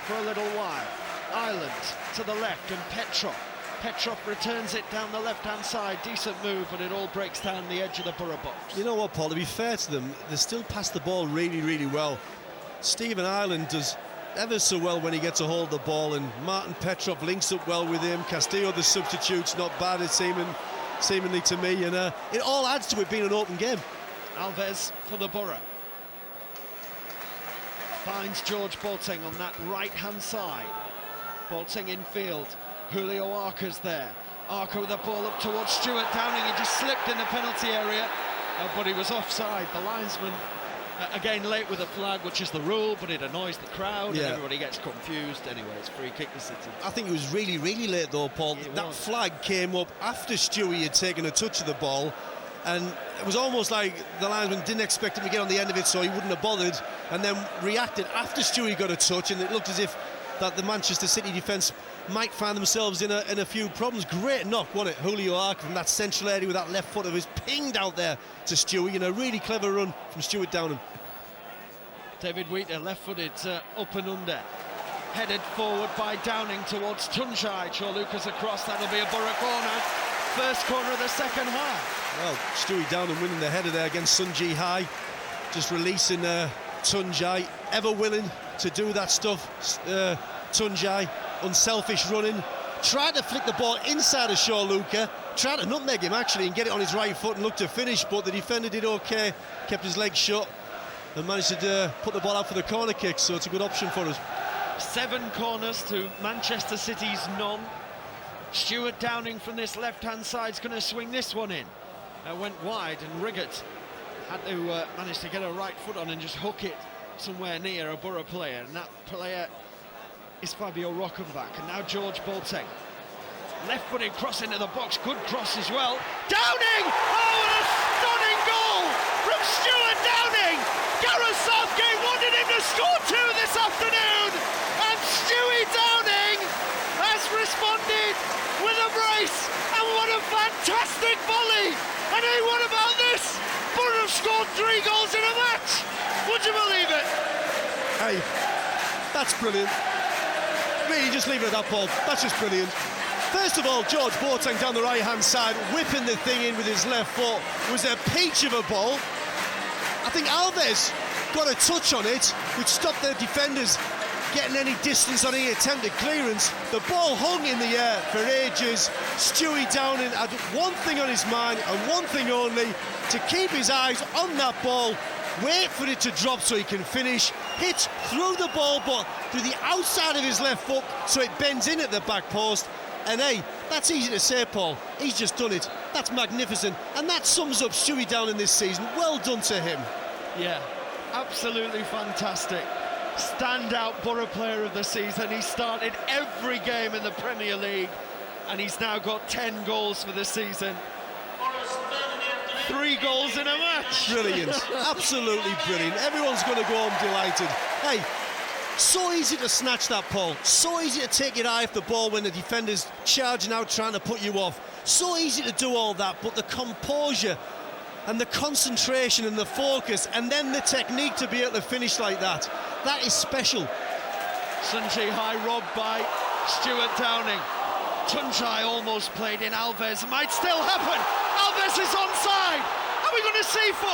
for a little while. Ireland to the left, and Petrov returns it down the left-hand side. Decent move, but it all breaks down the edge of the Boro box. You know what, Paul, to be fair to them, they still pass the ball really, really well. Stephen Ireland does ever so well when he gets a hold of the ball, and Martin Petrov links up well with him. Castillo, the substitute's not bad, it's seemingly to me, and it all adds to it being an open game. Alves for the Boro. Finds George Boateng on that right-hand side. Boateng in field. Julio Arca's there. Arca with the ball up towards Stuart Downing. He just slipped in the penalty area, but he was offside. The linesman, again, late with a flag, which is the rule, but it annoys the crowd, and everybody gets confused. Anyway, it's free kick to City. I think it was really, really late, though, Paul. That flag came up after Stewie had taken a touch of the ball, and it was almost like the linesman didn't expect him to get on the end of it, so he wouldn't have bothered, and then reacted after Stewie got a touch, and it looked as if that the Manchester City defence might find themselves in a few problems. Great knock, wasn't it? Julio Arca from that central area with that left foot of his pinged out there to Stewie. You know, really clever run from Stuart Downham. David Wheater, left-footed, up and under. Headed forward by Downing towards Tunjai. Shaw Lucas across, that'll be a Boro corner. First corner of the second half. Well, Stewie Downham winning the header there against Sunji High. Just releasing Tunjai, ever willing to do that stuff. Tunjai, unselfish running. Tried to flick the ball inside of Shaw Luca. Tried to nutmeg him actually and get it on his right foot and look to finish, but the defender did okay, kept his legs shut and managed to put the ball out for the corner kick, so it's a good option for us. 7 corners to Manchester City's none. Stuart Downing from this left-hand side is going to swing this one in. Went wide and Riggott had to manage to get a right foot on and just hook it somewhere near a Boro player, and that player is Fabio Rockenbach. And now George Boateng, left-footed cross into the box, good cross as well. Downing! Oh, and a stunning goal from Stuart Downing! Gareth Southgate wanted him to score 2 this afternoon, and Stewie Downing has responded with a brace, and what a fantastic volley! And hey, what about this? Boro have scored 3 goals in a match! Would you believe it? Hey, that's brilliant. Really, just leave it at that, Paul. That's just brilliant. First of all, George Boateng down the right-hand side, whipping the thing in with his left foot. It was a peach of a ball. I think Alves got a touch on it, which stopped the defenders getting any distance on any attempted clearance. The ball hung in the air for ages. Stewie Downing had one thing on his mind and one thing only, to keep his eyes on that ball, wait for it to drop so he can finish, hit through the ball but through the outside of his left foot so it bends in at the back post. And hey, that's easy to say, Paul. He's just done it. That's magnificent, and that sums up Stewie Downing this season. Well done to him. Yeah, absolutely fantastic. Standout Boro player of the season. He started every game in the Premier League, and he's now got 10 goals for the season. 3 goals in a match. Brilliant. Absolutely brilliant. Everyone's going to go home delighted. Hey, so easy to snatch that, Paul. So easy to take your eye off the ball when the defender's charging out trying to put you off. So easy to do all that, but the composure and the concentration and the focus and then the technique to be able to finish like that, that is special. Sunji High robbed by Stuart Downing. Tunjai almost played in. Alves might still happen. Alves is onside. Are we going to see 4?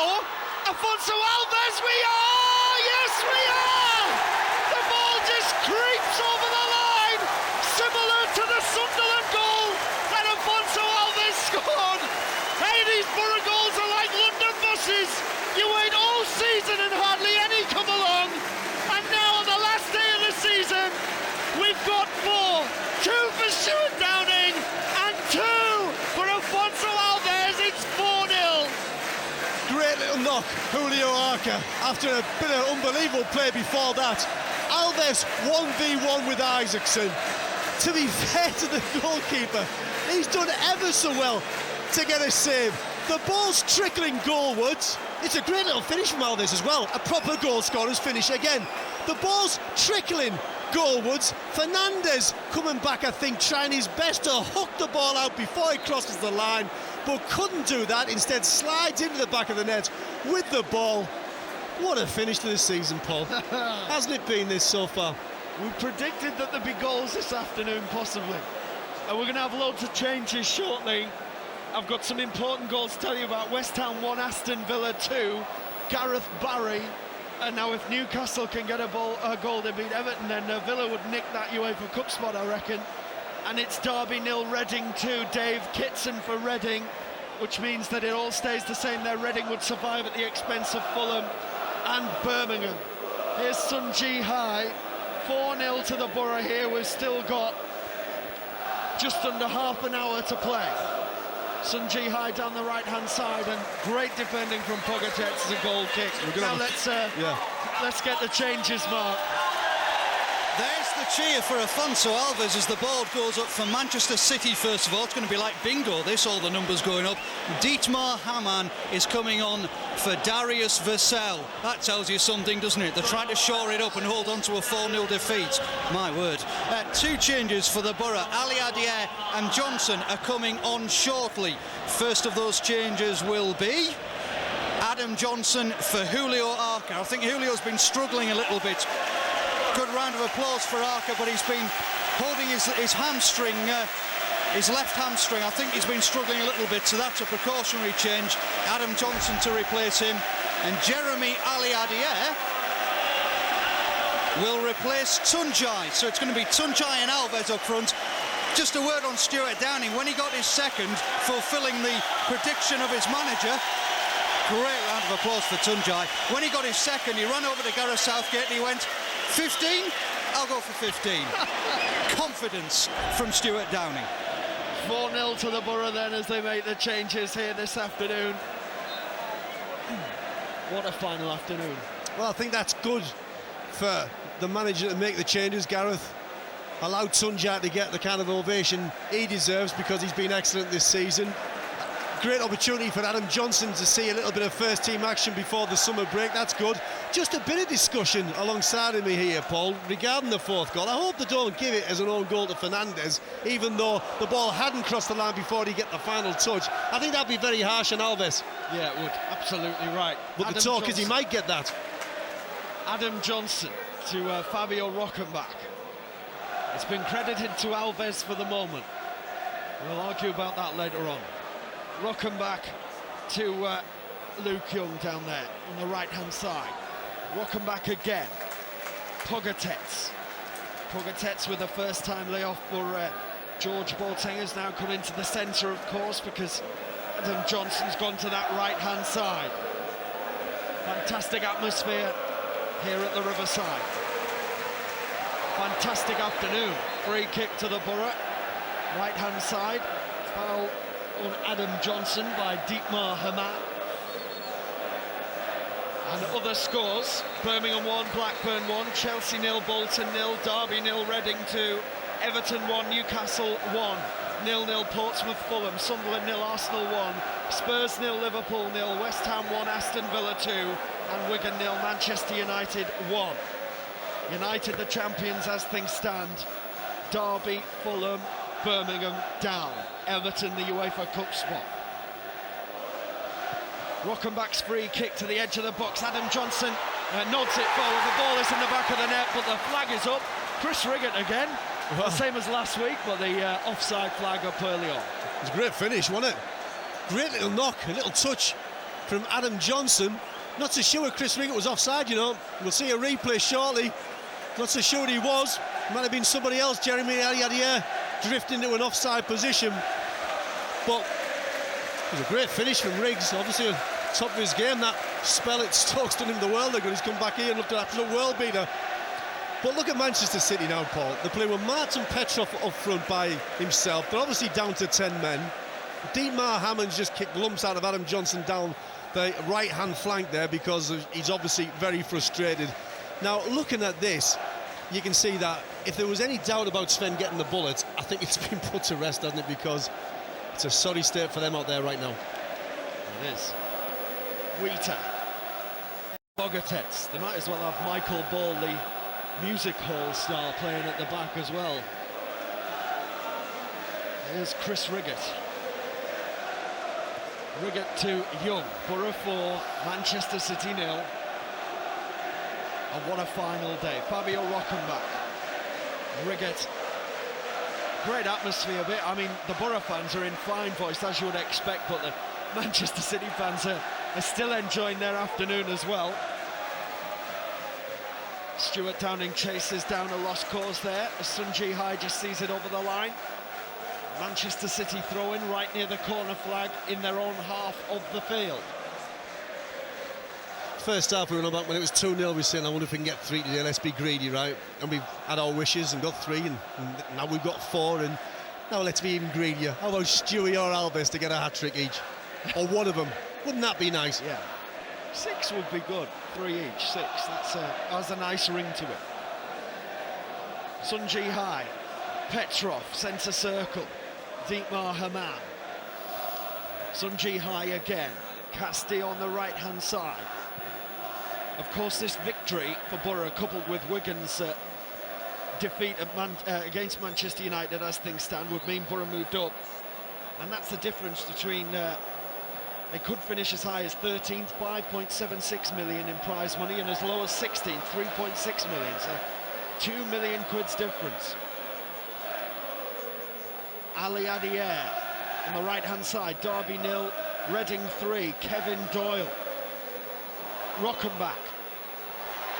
Afonso Alves, we are! Yes, we are! The ball just creeps over the line, similar to the Sunderland goal that Afonso Alves scored. Hey, these Boro goals are like London buses. You wait all season and hardly any come along. And now on the last day of the season, we've got 4. 2 for Stuart Downing and 2 for Afonso Alves. It's 4-0. Great little knock, Julio Arca, after a bit of unbelievable play before that. Alves 1v1 with Isaacson. To be fair to the goalkeeper, he's done ever so well to get a save. The ball's trickling goalwards. It's a great little finish from Alves as well. A proper goal scorer's finish again. The ball's trickling goalwards. Fernandez coming back, I think, trying his best to hook the ball out before he crosses the line, but couldn't do that. Instead slides into the back of the net with the ball. What a finish to the season, Paul. Hasn't it been this so far? We predicted that there'd be goals this afternoon, possibly. And we're going to have loads of changes shortly. I've got some important goals to tell you about. West Ham 1, Aston Villa 2. Gareth Barry. And now if Newcastle can get a goal to beat Everton, then Villa would nick that UEFA Cup spot, I reckon. And it's Derby 0, Reading 2. Dave Kitson for Reading, which means that it all stays the same there. Reading would survive at the expense of Fulham and Birmingham. Here's Sunji High. 4-0 to the Boro here. We've still got just under half an hour to play. Sunji High down the right-hand side, and great defending from Pogatetz as a goal kick. Now let's get the changes, Mark. There's the cheer for Afonso Alves as the board goes up for Manchester City. First of all, it's going to be like bingo, this, all the numbers going up. Dietmar Hamann is coming on for Darius Vassell. That tells you something, doesn't it? They're trying to shore it up and hold on to a 4-0 defeat. My word. 2 changes for the Boro. Ali Adier and Johnson are coming on shortly. First of those changes will be Adam Johnson for Julio Arca. I think Julio's been struggling a little bit. Good round of applause for Arca, but he's been holding his hamstring, his left hamstring. I think he's been struggling a little bit, so that's a precautionary change. Adam Johnson to replace him, and Jeremy Ali Adier will replace Tunjai. So it's going to be Tunjai and Alves up front. Just a word on Stuart Downing. When he got his second, fulfilling the prediction of his manager. Great round of applause for Tunjai. When he got his second, he ran over to Gareth Southgate and he went, 15? I'll go for 15. Confidence from Stuart Downing. 4-0 to the Boro then as they make the changes here this afternoon. What a final afternoon. Well, I think that's good for the manager to make the changes, Gareth. Allow Tunjai to get the kind of ovation he deserves because he's been excellent this season. Great opportunity for Adam Johnson to see a little bit of first-team action before the summer break. That's good. Just a bit of discussion alongside of me here, Paul, regarding the 4th goal. I hope they don't give it as an own goal to Fernandes, even though the ball hadn't crossed the line before he get the final touch. I think that'd be very harsh on Alves. Yeah, it would. Absolutely right. But the talk is he might get that. Adam Johnson to Fabio Rockenbach. It's been credited to Alves for the moment. We'll argue about that later on. Rockenbach to Luke Young down there on the right-hand side. Rockenbach again. Pogatetz. Pogatetz with a first-time layoff for George Boateng has now come into the centre, of course, because Adam Johnson's gone to that right-hand side. Fantastic atmosphere here at the Riverside. Fantastic afternoon. Free kick to the Boro. Right-hand side. Foul on Adam Johnson by Dietmar Hamann. And other scores: Birmingham 1, Blackburn 1, Chelsea 0, Bolton 0, Derby 0, Reading 2, Everton 1, Newcastle 1, 0-0 Portsmouth Fulham, Sunderland 0, Arsenal 1, Spurs 0, Liverpool 0, West Ham 1, Aston Villa 2, and Wigan 0, Manchester United 1. United the champions as things stand. Derby, Fulham, Birmingham down. Everton the UEFA Cup spot. Rockenbach's free kick to the edge of the box. Adam Johnson nods it forward. The ball is in the back of the net, but the flag is up. Chris Riggott again, the same as last week, but the offside flag up early on. It was a great finish, wasn't it? Great little knock, a little touch from Adam Johnson. Not so sure Chris Riggott was offside, you know. We'll see a replay shortly. Not so sure he was. Might have been somebody else, Jeremy Aliadier, drifting into an offside position. But it was a great finish from Riggs. Obviously, on top of his game. That spell at Stoke's done him the world. He's come back here and looked at an absolute world beater. But look at Manchester City now, Paul. They're playing with Martin Petrov up front by himself. They're obviously down to 10 men. Dietmar Hamann's just kicked lumps out of Adam Johnson down the right-hand flank there because he's obviously very frustrated. Now, looking at this, you can see that if there was any doubt about Sven getting the bullet, I think it's been put to rest, hasn't it? Because it's a sorry state for them out there right now. It is. Wheater. Pogatetz. They might as well have Michael Ball, the music hall star, playing at the back as well. Here's Chris Riggott. Riggott to Young. Boro 4, Manchester City 0. And what a final day. Fabio Rockenbach. Riggott. Great atmosphere a bit. I mean, the Boro fans are in fine voice, as you would expect, but the Manchester City fans are still enjoying their afternoon as well. Stuart Downing chases down a lost cause there as Sun Ji-hai just sees it over the line. Manchester City throwing right near the corner flag in their own half of the field. First half we were on about when it was 2-0, we were saying, I wonder if we can get 3 today, let's be greedy, right? And we've had our wishes and got 3, and now we've got 4, and now let's be even greedier. How about Stewie or Alves to get a hat-trick each? Or one of them. Wouldn't that be nice? Yeah. 6 would be good. 3 each, 6. That's a nice ring to it. Sunji High, Petrov, centre circle, Dietmar Hamann. Sunji High again, Casti on the right-hand side. Of course, this victory for Boro, coupled with Wigan's defeat against Manchester United as things stand, would mean Boro moved up. And that's the difference between... they could finish as high as 13th, 5.76 million in prize money, and as low as 16th, 3.6 million. So 2 million quid's difference. Ali Adier on the right-hand side, Derby 0, Reading 3, Kevin Doyle. Rockenbach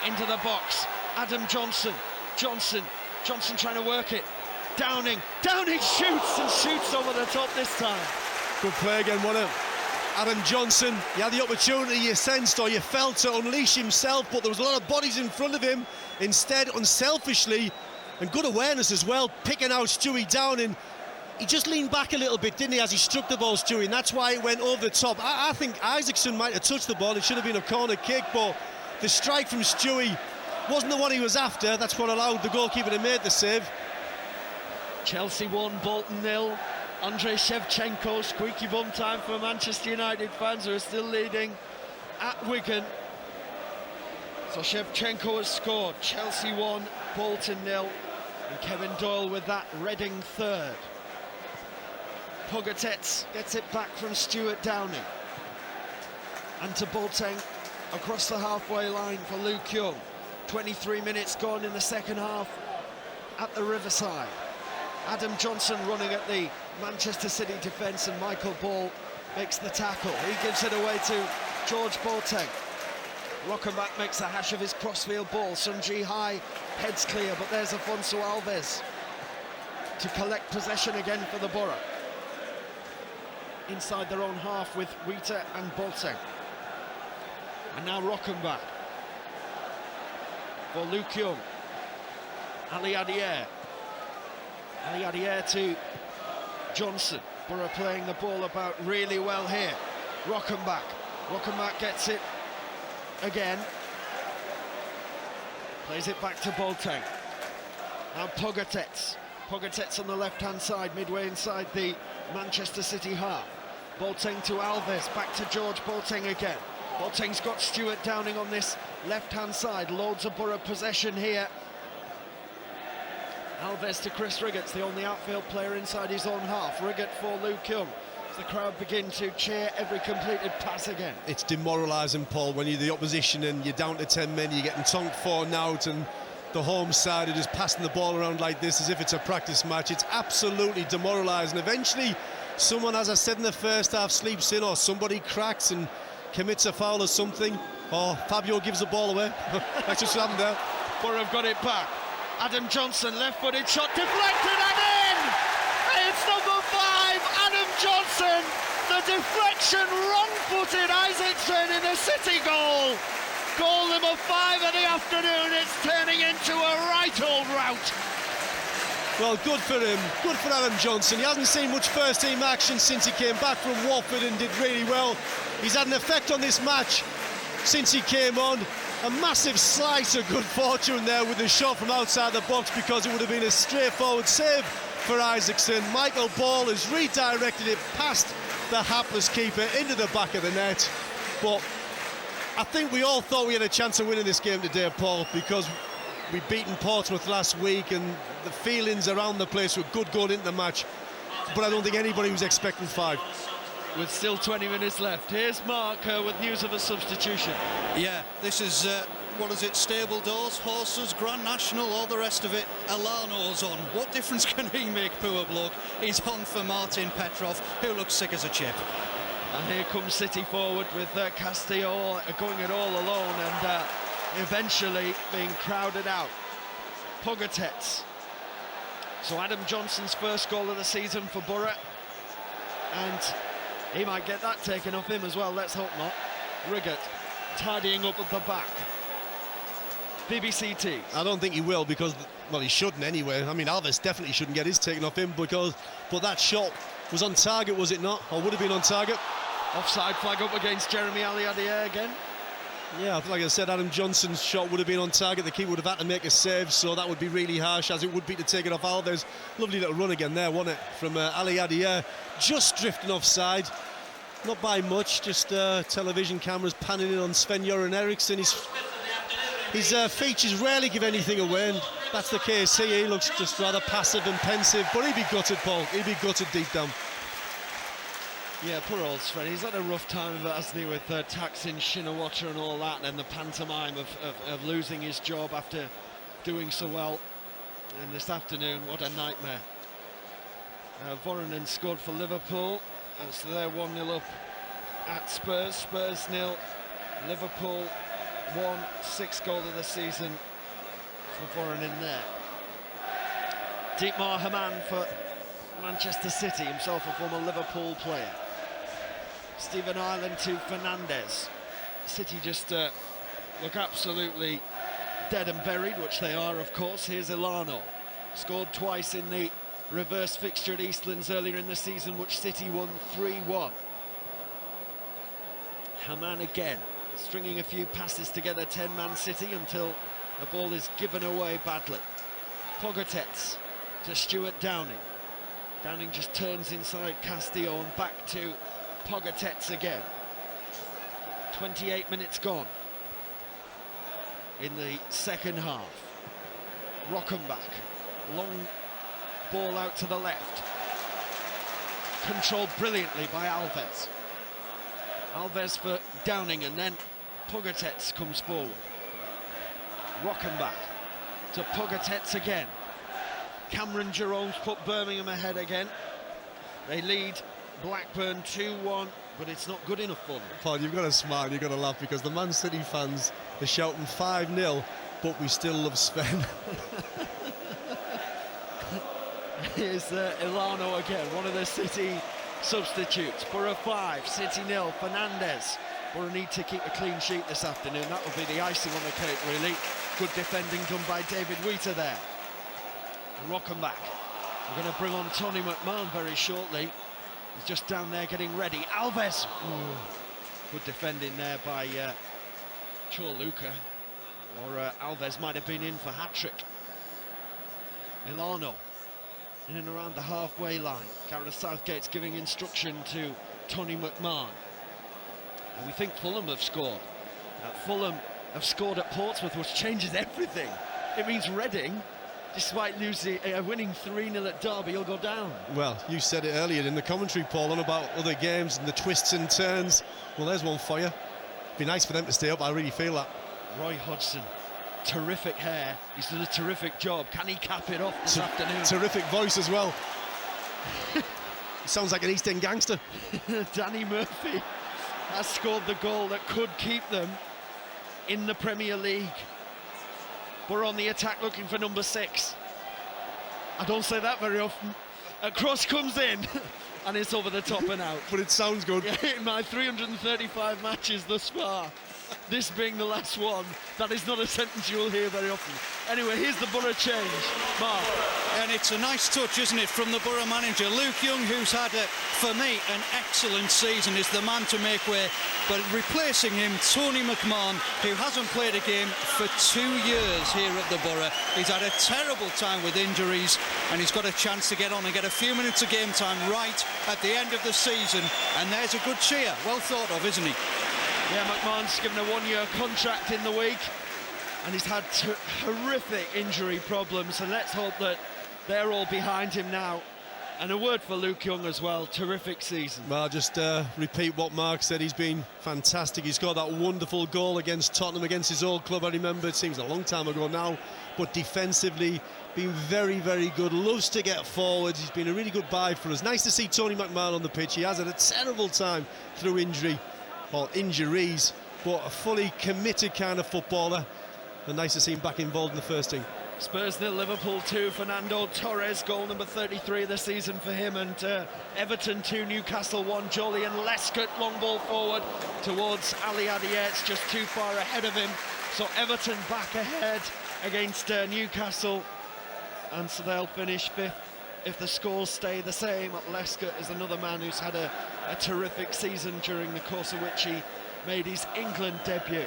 into the box, Adam Johnson, Johnson trying to work it, Downing shoots and shoots over the top this time. Good play again, wasn't it? Adam Johnson, he had the opportunity, you sensed or you felt, to unleash himself, but there was a lot of bodies in front of him. Instead, unselfishly, and good awareness as well, picking out Stewie Downing. He just leaned back a little bit, didn't he, as he struck the ball, Stewie, and that's why it went over the top. I think Isaacson might have touched the ball. It should have been a corner kick, but the strike from Stewie wasn't the one he was after. That's what allowed the goalkeeper to make the save. Chelsea 1, Bolton 0. Andrei Shevchenko, squeaky bum time for Manchester United fans who are still leading at Wigan. So Shevchenko has scored. Chelsea 1, Bolton 0. And Kevin Doyle with that, Reading third. Pogatetz gets it back from Stuart Downing. And to Boateng across the halfway line for Luke Young. 23 minutes gone in the second half at the Riverside. Adam Johnson running at the Manchester City defence, and Michael Ball makes the tackle. He gives it away to George Boateng. Rockenbach makes a hash of his crossfield ball. Sunji High heads clear, but there's Afonso Alves to collect possession again for the Boro. Inside their own half with Wheater and Boateng. And now Rockenbach for Luke Young. Ali Adier. Ali Adier to Johnson. Boro playing the ball about really well here. Rockenbach gets it again. Plays it back to Boateng. Now Pogatetz on the left-hand side, midway inside the Manchester City half. Boateng to Alves, back to George Boateng again. Boateng's got Stuart Downing on this left-hand side. Loads of Boro possession here. Alves to Chris Riggett's the only outfield player inside his own half. Riggett for Luke Young. As the crowd begin to cheer every completed pass again. It's demoralising, Paul, when you're the opposition and you're down to 10 men, you're getting tonked for and out, and the home side are just passing the ball around like this as if it's a practice match. It's absolutely demoralising. Eventually, someone, as I said in the first half, sleeps in, or somebody cracks and commits a foul or something, or Fabio gives the ball away. That's just what happened there. Boro have got it back. Adam Johnson, left-footed shot, deflected and in! It's number 5, Adam Johnson. The deflection, wrong-footed Isaacson in the City goal. Goal number 5 of the afternoon. It's turning into a right old rout. Well, good for him, good for Adam Johnson. He hasn't seen much first-team action since he came back from Watford and did really well. He's had an effect on this match since he came on. A massive slice of good fortune there with the shot from outside the box, because it would have been a straightforward save for Isaacson. Michael Ball has redirected it past the hapless keeper into the back of the net. But I think we all thought we had a chance of winning this game today, Paul, because we'd beaten Portsmouth last week and the feelings around the place were good going into the match. But I don't think anybody was expecting 5. With still 20 minutes left, here's Mark with news of a substitution. Yeah, this is, what is it, stable doors, horses, Grand National, all the rest of it. Alano's on. What difference can he make, poor bloke? He's on for Martin Petrov, who looks sick as a chip. And here comes City forward with Castillo going it all alone and eventually being crowded out. Pogatetz. So Adam Johnson's first goal of the season for Boro, and he might get that taken off him as well, let's hope not. Riggett tidying up at the back. BBC Tees. I don't think he will, because, well, he shouldn't anyway. I mean, Alves definitely shouldn't get his taken off him, because, but that shot was on target, was it not? Or would have been on target? Offside flag up against Jeremy Ali Adier again. Yeah, like I said, Adam Johnson's shot would have been on target. The keeper would have had to make a save, so that would be really harsh, as it would be to take it off Alves. Lovely little run again there, wasn't it, from Ali Adier, just drifting offside. Not by much, just television cameras panning in on Sven-Göran Eriksson. His features rarely give anything away, and that's the case here. He looks just rather passive and pensive, but he'd be gutted, Paul. He'd be gutted deep down. Yeah, poor old Sven. He's had a rough time of it, hasn't he, with Taksin Shinawatra and all that, and the pantomime of losing his job after doing so well. And this afternoon, what a nightmare. Voronen scored for Liverpool, so they're 1-0 up at Spurs. Spurs 0, Liverpool 1, 6th goal of the season for Voronen there. Dietmar Hamann for Manchester City, himself a former Liverpool player. Stephen Ireland to Fernandes. City just look absolutely dead and buried, which they are, of course. Here's Elano. Scored twice in the reverse fixture at Eastlands earlier in the season, which City won 3-1. Hamann again, stringing a few passes together, 10-man City, until the ball is given away badly. Pogatetz to Stuart Downing. Downing just turns inside Castillo and back to Pogatetz again. 28 minutes gone in the second half. Rockenbach, long ball out to the left. Controlled brilliantly by Alves. Alves for Downing, and then Pogatetz comes forward. Rockenbach to Pogatetz again. Cameron Jerome's put Birmingham ahead again. They lead Blackburn 2-1, but it's not good enough for them. Paul, you've got to smile, you've got to laugh, because the Man City fans are shouting 5-0, but we still love Sven. Here's Elano again, one of the City substitutes. Boro 5, City 0, Fernandes. Boro need to keep a clean sheet this afternoon. That will be the icing on the cake, really. Good defending done by David Wheater there. Rockenbach. We're going to bring on Tony McMahon very shortly. He's just down there getting ready. Alves. Ooh. Good defending there by Chorluka. Or Alves might have been in for hat-trick. Elano in and around the halfway line. Gareth Southgate's giving instruction to Tony McMahon. And we think Fulham have scored. Fulham have scored at Portsmouth, which changes everything. It means Reading, despite losing, winning 3-0 at Derby, will go down. Well, You said it earlier in the commentary, Paul, on about other games and the twists and turns. Well, there's one for you. Be nice for them to stay up, I really feel that. Roy Hodgson, terrific hair. He's done a terrific job. Can he cap it off this afternoon? Terrific voice as well. Sounds like an East End gangster. Danny Murphy has scored the goal that could keep them in the Premier League. We're on the attack looking for number 6. I don't say that very often. A cross comes in and it's over the top and out. But it sounds good. In my 335 matches thus far, this being the last one, that is not a sentence you'll hear very often. Anyway, here's the Boro change. Mark. And it's a nice touch, isn't it, from the Boro manager. Luke Young, who's had, for me, an excellent season, is the man to make way. But replacing him, Tony McMahon, who hasn't played a game for 2 years here at the Boro. He's had a terrible time with injuries, and he's got a chance to get on and get a few minutes of game time right at the end of the season. And there's a good cheer. Well thought of, isn't he? Yeah, McMahon's given a 1-year contract in the week, and he's had horrific injury problems, and let's hope that they're all behind him now. And a word for Luke Young as well, terrific season. Well, I'll just repeat what Mark said. He's been fantastic. He scored that wonderful goal against Tottenham, against his old club. I remember, it seems a long time ago now, but defensively been very, very good. Loves to get forward. He's been a really good buy for us. Nice to see Tony McMahon on the pitch. He has had a terrible time through injury, or injuries, but a fully committed kind of footballer, and nice to see him back involved in the first team. Spurs 0, Liverpool 2, Fernando Torres, goal number 33 of the season for him, and Everton 2, Newcastle 1, Julian Lescott, long ball forward towards Ali Adier, it's just too far ahead of him, so Everton back ahead against Newcastle, and so they'll finish 5th if the scores stay the same. Lescott is another man who's had a terrific season, during the course of which he made his England debut.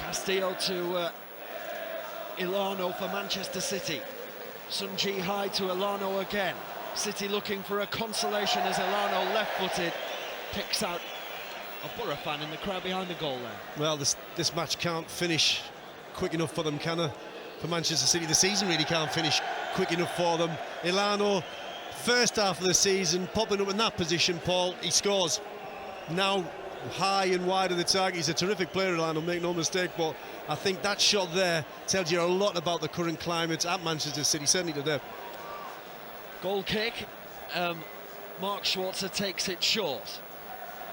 Castillo to Ilano for Manchester City. Sunji high to Ilano again. City looking for a consolation as Ilano, left-footed, picks out a Boro fan in the crowd behind the goal there. Well, this match can't finish quick enough for them, can it? For Manchester City, the season really can't finish quick enough for them. Ilano, first half of the season, popping up in that position, Paul, he scores. Now high and wide of the target. He's a terrific player, Ilano, make no mistake, but I think that shot there tells you a lot about the current climate at Manchester City, certainly today. Goal kick, Mark Schwarzer takes it short,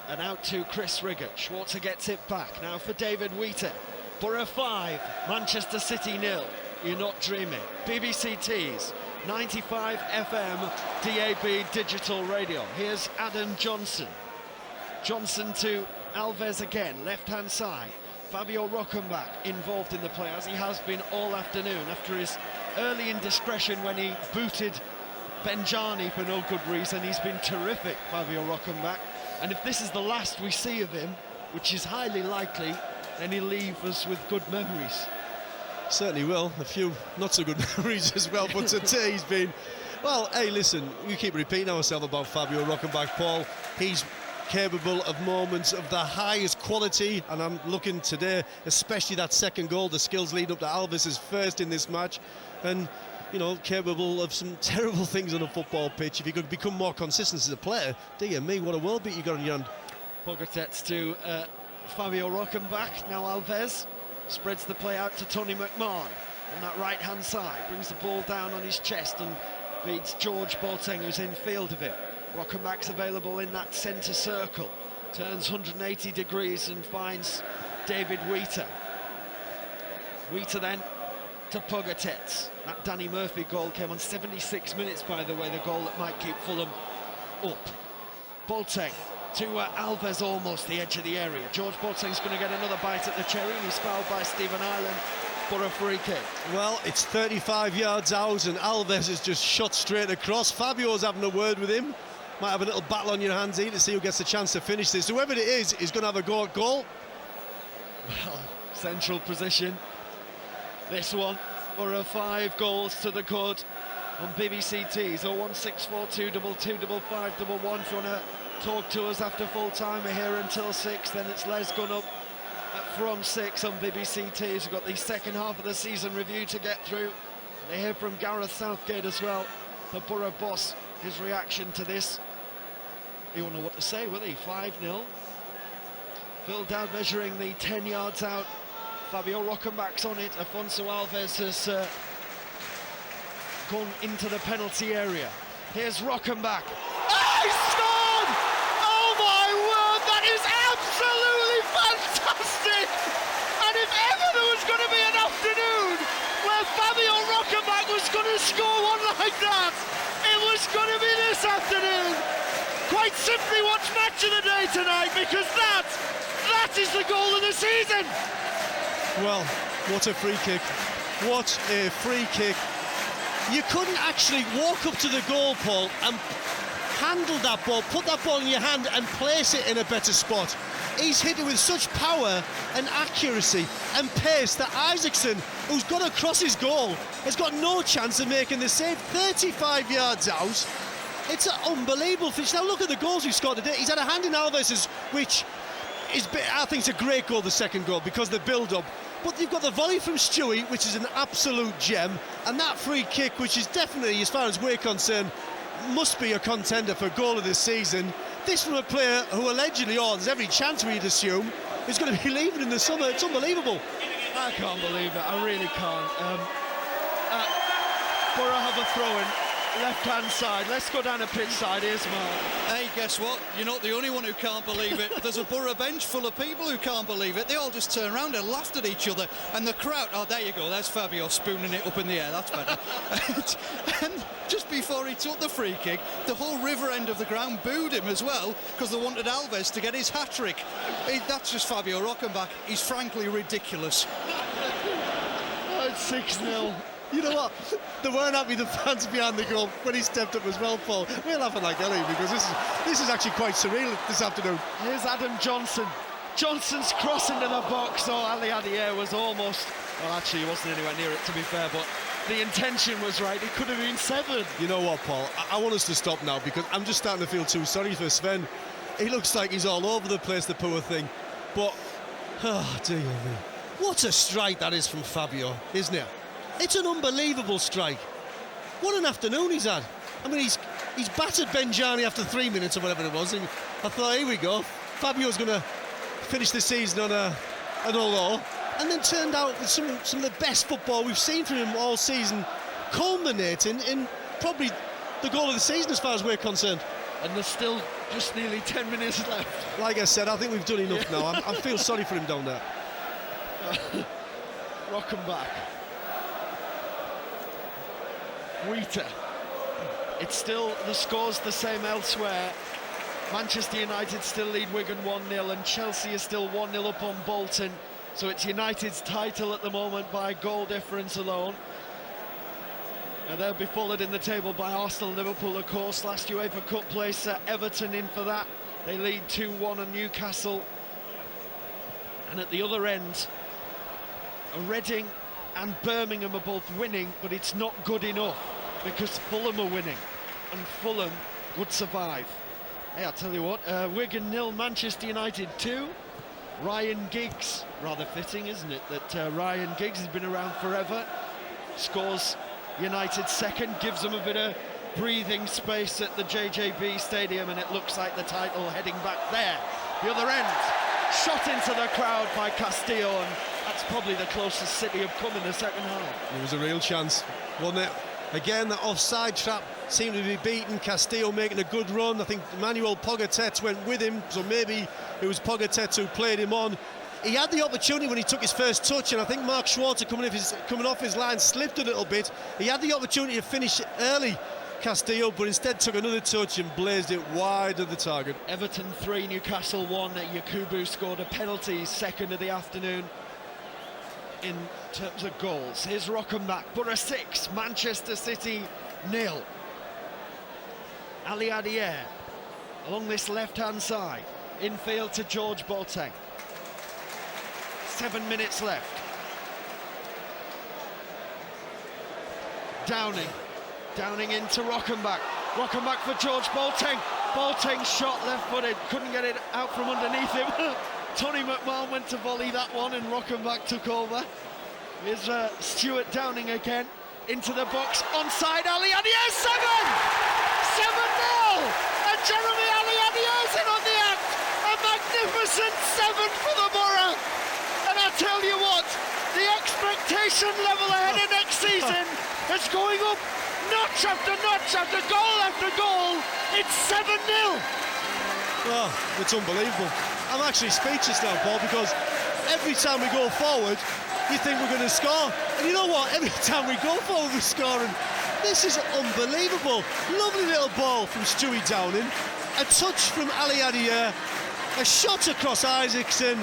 and out to Chris Riggott. Schwarzer gets it back, now for David Wheater. Boro 5, Manchester City 0. You're not dreaming. BBC Tees, 95 FM, DAB digital radio. Here's Adam Johnson. Johnson to Alves again, left-hand side. Fabio Rockenbach involved in the play, as he has been all afternoon, after his early indiscretion when he booted Benjani for no good reason. He's been terrific, Fabio Rockenbach. And if this is the last we see of him, which is highly likely, then he'll leave us with good memories. Certainly will. A few not so good memories as well, but today he's been... Well, hey, listen, we keep repeating ourselves about Fabio Rockenbach, Paul. He's capable of moments of the highest quality, and I'm looking today, especially that second goal, the skills lead up to Alves' first in this match, and, you know, capable of some terrible things on a football pitch. If he could become more consistent as a player, dear me, what a world beat you got on your hand. Pogatetz to Fabio Rockenbach, now Alves spreads the play out to Tony McMahon on that right-hand side, brings the ball down on his chest and beats George Boateng, who's in field of it. Rockenbach's available in that centre circle, turns 180 degrees and finds David Wheater. Wheater then to Pogatetz. That Danny Murphy goal came on 76 minutes, by the way, the goal that might keep Fulham up. Boateng to Alves, almost the edge of the area. George Boateng's going to get another bite at the cherry, and he's fouled by Stephen Ireland for a free kick. Well, it's 35 yards out, and Alves has just shot straight across. Fabio's having a word with him. Might have a little battle on your hands here to see who gets the chance to finish this. Whoever it is going to have a go at goal. Well, central position. This one, Boro 5 goals to the good on BBC Tees. 01642225511 if you want to talk to us after full time. We're here until 6, then it's Les Gunn up from 6 on BBC Tees. We've got the second half of the season review to get through. They hear from Gareth Southgate as well, the Boro boss, his reaction to this. He won't know what to say, will he? 5-0. Phil Dowd measuring the 10 yards out. Fabio Rockenbach's on it. Afonso Alves has gone into the penalty area. Here's Rockenbach. He scored! Oh my word, that is absolutely fantastic! And if ever there was going to be an afternoon where Fabio Rockenbach was going to score one like that, it was going to be this afternoon. Quite simply, watch match of the day tonight, because that is the goal of the season. Well, what a free kick. What a free kick. You couldn't actually walk up to the goal, Paul, and handle that ball, put that ball in your hand and place it in a better spot. He's hit it with such power and accuracy and pace that Isaacson, who's got across his goal, has got no chance of making the save. 35 yards out. It's an unbelievable finish. Now look at the goals he's scored today. He's had a hand in Alves', which is, I think, it's a great goal, the second goal, because the build-up. But you've got the volley from Stewie, which is an absolute gem, and that free kick, which is definitely, as far as we're concerned, must be a contender for goal of the season. This from a player who allegedly, there's every chance we'd assume, is going to be leaving in the summer. It's unbelievable. I can't believe it. I really can't. Boro have a throw-in. Left-hand side. Let's go down the pitch side. Here's Mark. Hey, guess what? You're not the only one who can't believe it. There's a Boro bench full of people who can't believe it. They all just turned around and laughed at each other. And the crowd, there you go, there's Fabio spooning it up in the air. That's better. and just before he took the free kick, the whole river end of the ground booed him as well, because they wanted Alves to get his hat-trick. That's just Fabio Rockenbach. He's frankly ridiculous. It's 6-0. You know what? They weren't happy, the fans behind the goal, when he stepped up as well, Paul. We're laughing like Ellie, because this is actually quite surreal this afternoon. Here's Adam Johnson. Johnson's cross into the box. Oh, Ali Adier was almost... Well, actually, he wasn't anywhere near it, to be fair, but the intention was right. It could have been 7. You know what, Paul? I want us to stop now because I'm just starting to feel too sorry for Sven. He looks like he's all over the place, the poor thing. But, oh, dear me. What a strike that is from Fabio, isn't it? It's an unbelievable strike. What an afternoon he's had. I mean, he's battered Benjani after 3 minutes or whatever it was. And I thought, here we go. Fabio's going to finish the season on a low. And then turned out with some of the best football we've seen from him all season, culminating in probably the goal of the season as far as we're concerned. And there's still just nearly 10 minutes left. Like I said, I think we've done enough now. I feel sorry for him down there. Rockenbach. Wheater. It's still, the score's the same elsewhere. Manchester United still lead Wigan 1-0 and Chelsea is still 1-0 up on Bolton. So it's United's title at the moment by goal difference alone. Now they'll be followed in the table by Arsenal and Liverpool, of course. Last UEFA Cup place, Everton in for that. They lead 2-1 on Newcastle. And at the other end, Reading and Birmingham are both winning, but it's not good enough because Fulham are winning and Fulham would survive. Hey, I'll tell you what, Wigan 0, Manchester United 2. Ryan Giggs, rather fitting, isn't it, that Ryan Giggs has been around forever, scores United second, gives them a bit of breathing space at the JJB Stadium, and it looks like the title heading back there. The other end, shot into the crowd by Castillo, and that's probably the closest City have come in the second half. It was a real chance, wasn't it? Again, that offside trap seemed to be beaten. Castillo making a good run. I think Manuel Pogatetz went with him, so maybe it was Pogatetz who played him on. He had the opportunity when he took his first touch, and I think Mark Schwarzer coming off his line slipped a little bit. He had the opportunity to finish early, Castillo, but instead took another touch and blazed it wide of the target. Everton 3, Newcastle 1. Yakubu scored a penalty, second of the afternoon in terms of goals. Here's Rockenbach, Boro 6, Manchester City 0. Ali Adier along this left-hand side, infield to George Boateng. 7 minutes left. Downing into Rockenbach. Rockenbach for George Boateng. Boateng shot left-footed, couldn't get it out from underneath him. Tony McMahon went to volley that one and Rockenbach took over. Here's Stuart Downing again, into the box, onside Ali Adier, 7-0! And Jeremy Ali Adier's in on the act! A magnificent 7 for the Boro! And I tell you what, the expectation level ahead of next season is going up notch after notch after goal. It's 7-0! Oh, it's unbelievable. I'm actually speechless now, Paul, because every time we go forward, you think we're going to score. And you know what? Every time we go forward, we're scoring. This is unbelievable. Lovely little ball from Stewie Downing. A touch from Ali Adier. A shot across Isaacson,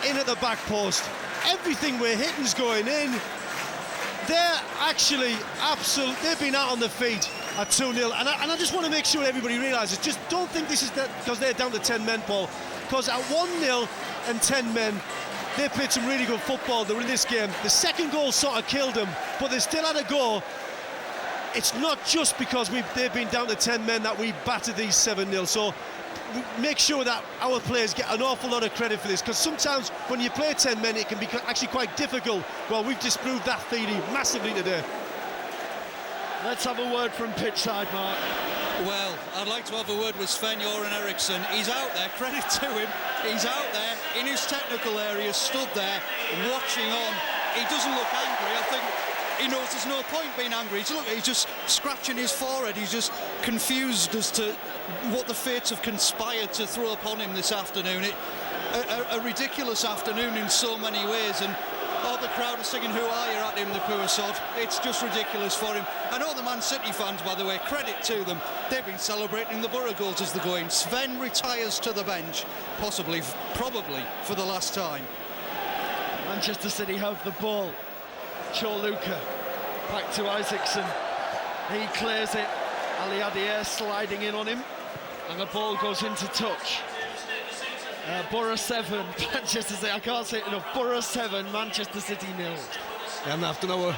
in at the back post. Everything we're hitting's going in. They're actually they've been out on the feet at 2-0. And I just want to make sure everybody realises, just don't think this is because they're down to 10 men, Paul. Because at 1-0 and 10 men, they played some really good football. They were in this game. The second goal sort of killed them, but they still had a go. It's not just because they've been down to 10 men that we battered these 7-0. So make sure that our players get an awful lot of credit for this, because sometimes when you play 10 men, it can be actually quite difficult. Well, we've disproved that theory massively today. Let's have a word from pitch side, Mark. Well, I'd like to have a word with Sven-Göran Eriksson. He's out there, credit to him. He's out there in his technical area, stood there, watching on. He doesn't look angry. I think he knows there's no point being angry. He's just scratching his forehead. He's just confused as to what the fates have conspired to throw upon him this afternoon. A ridiculous afternoon in so many ways, and the crowd are singing "Who are you" at him, the poor sod. It's just ridiculous for him. I know the Man City fans, by the way, credit to them. They've been celebrating the Boro goals as they're going. Sven retires to the bench, probably for the last time. Manchester City have the ball. Chorluka back to Isaacson. He clears it. Ali Adier sliding in on him, and the ball goes into touch. Boro 7, Manchester City, I can't say it enough, Boro 7, Manchester City 0. And after our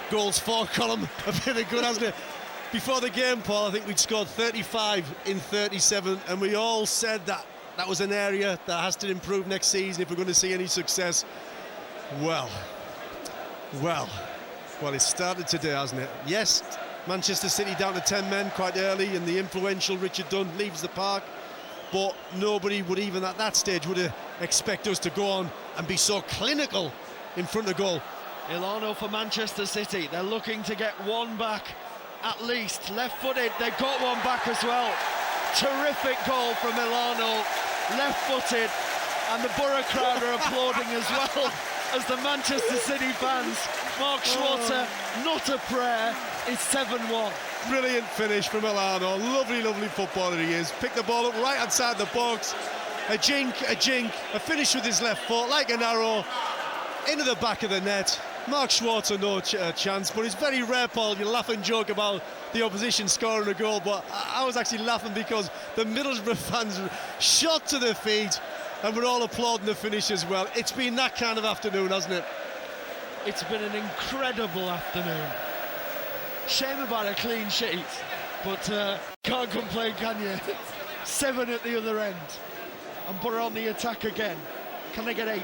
goals for column, a bit of good, hasn't it? Before the game, Paul, I think we'd scored 35 in 37, and we all said that that was an area that has to improve next season if we're going to see any success. Well, it started today, hasn't it? Yes, Manchester City down to 10 men quite early, and the influential Richard Dunn leaves the park. But nobody would, even at that stage, would expect us to go on and be so clinical in front of goal. Ilano for Manchester City. They're looking to get one back at least. Left-footed, they got one back as well. Terrific goal from Ilano, left-footed, and the Boro crowd are applauding as well as the Manchester City fans. Mark Schwarzer, not a prayer. It's 7-1. Brilliant finish from Ilano. Lovely footballer he is. Picked the ball up right outside the box. A jink, a finish with his left foot, like an arrow, into the back of the net. Mark Schwarzer, no chance, but it's very rare, Paul. You laugh and joke about the opposition scoring a goal, but I was actually laughing because the Middlesbrough fans shot to their feet and we're all applauding the finish as well. It's been that kind of afternoon, hasn't it? It's been an incredible afternoon. Shame about a clean sheet, but can't complain, can you? 7 at the other end. And Boro on the attack again. Can they get 8?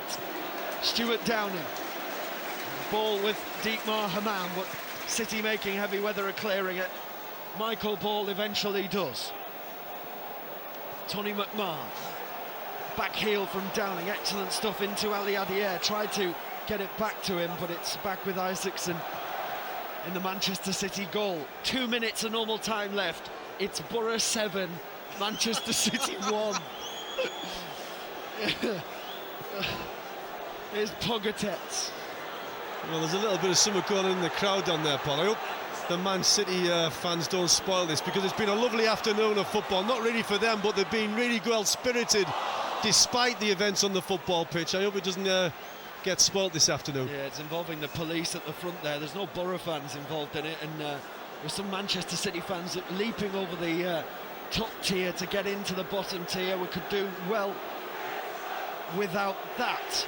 Stuart Downing. Ball with Dietmar Hamann, but City making heavy weather of clearing it. Michael Ball eventually does. Tony McMahon. Back heel from Downing. Excellent stuff into Ali Adier. Tried to get it back to him, but it's back with Isaacson in the Manchester City goal. 2 minutes of normal time left. It's Boro 7, Manchester City 1. Here's Pogatetz. Well, there's a little bit of summer going on in the crowd down there, Paul. I hope the Man City fans don't spoil this, because it's been a lovely afternoon of football. Not really for them, but they've been really well-spirited despite the events on the football pitch. I hope it doesn't get spoilt this afternoon. Yeah, it's involving the police at the front there. There's no Boro fans involved in it, and there's some Manchester City fans leaping over the top tier to get into the bottom tier. We could do well without that.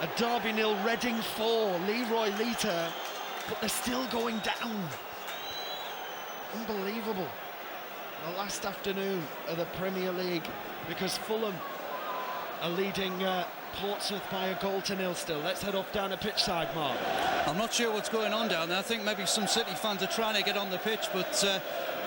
A Derby 0, Reading 4, Leroy Lita, but they're still going down. Unbelievable. The last afternoon of the Premier League, because Fulham are leading Portsmouth by a 1-0 still. Let's head off down a pitch side, Mark. I'm not sure what's going on down there. I think maybe some City fans are trying to get on the pitch, but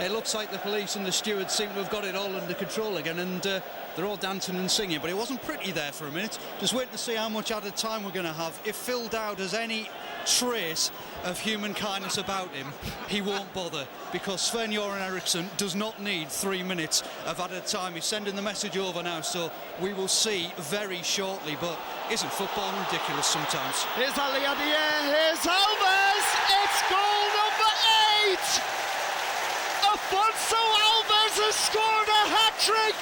it looks like the police and the stewards seem to have got it all under control again, and they're all dancing and singing. But it wasn't pretty there for a minute. Just waiting to see how much added time we're going to have. If Phil Dowd has any trace of human kindness about him, he won't bother, because Sven-Göran Eriksson does not need 3 minutes of added time. He's sending the message over now, so we will see very shortly. But isn't football ridiculous sometimes? Here's Ali Adier, here's Alves, it's goal number 8! Afonso Alves has scored a hat-trick,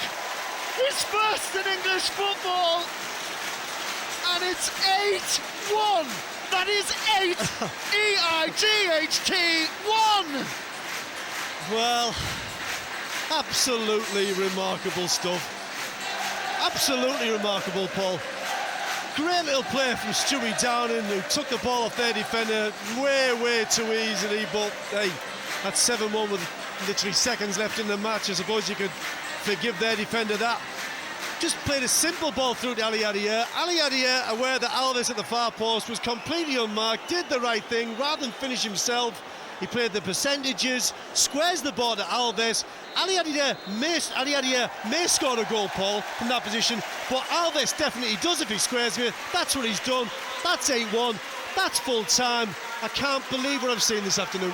his first in English football, and it's 8-1. That is 8, E-I-G-H-T, 1! Well, absolutely remarkable stuff. Absolutely remarkable, Paul. Great little play from Stewie Downing, who took the ball off their defender way too easily, but hey, that's 7-1 with literally seconds left in the match. I suppose you could forgive their defender that. Just played a simple ball through to Ali Adier. Ali Adier, aware that Alves at the far post was completely unmarked, did the right thing. Rather than finish himself, he played the percentages, squares the ball to Alves. Ali Adier may score a goal, Paul, from that position, but Alves definitely does if he squares it. That's what he's done. That's 8-1. That's full time. I can't believe what I've seen this afternoon.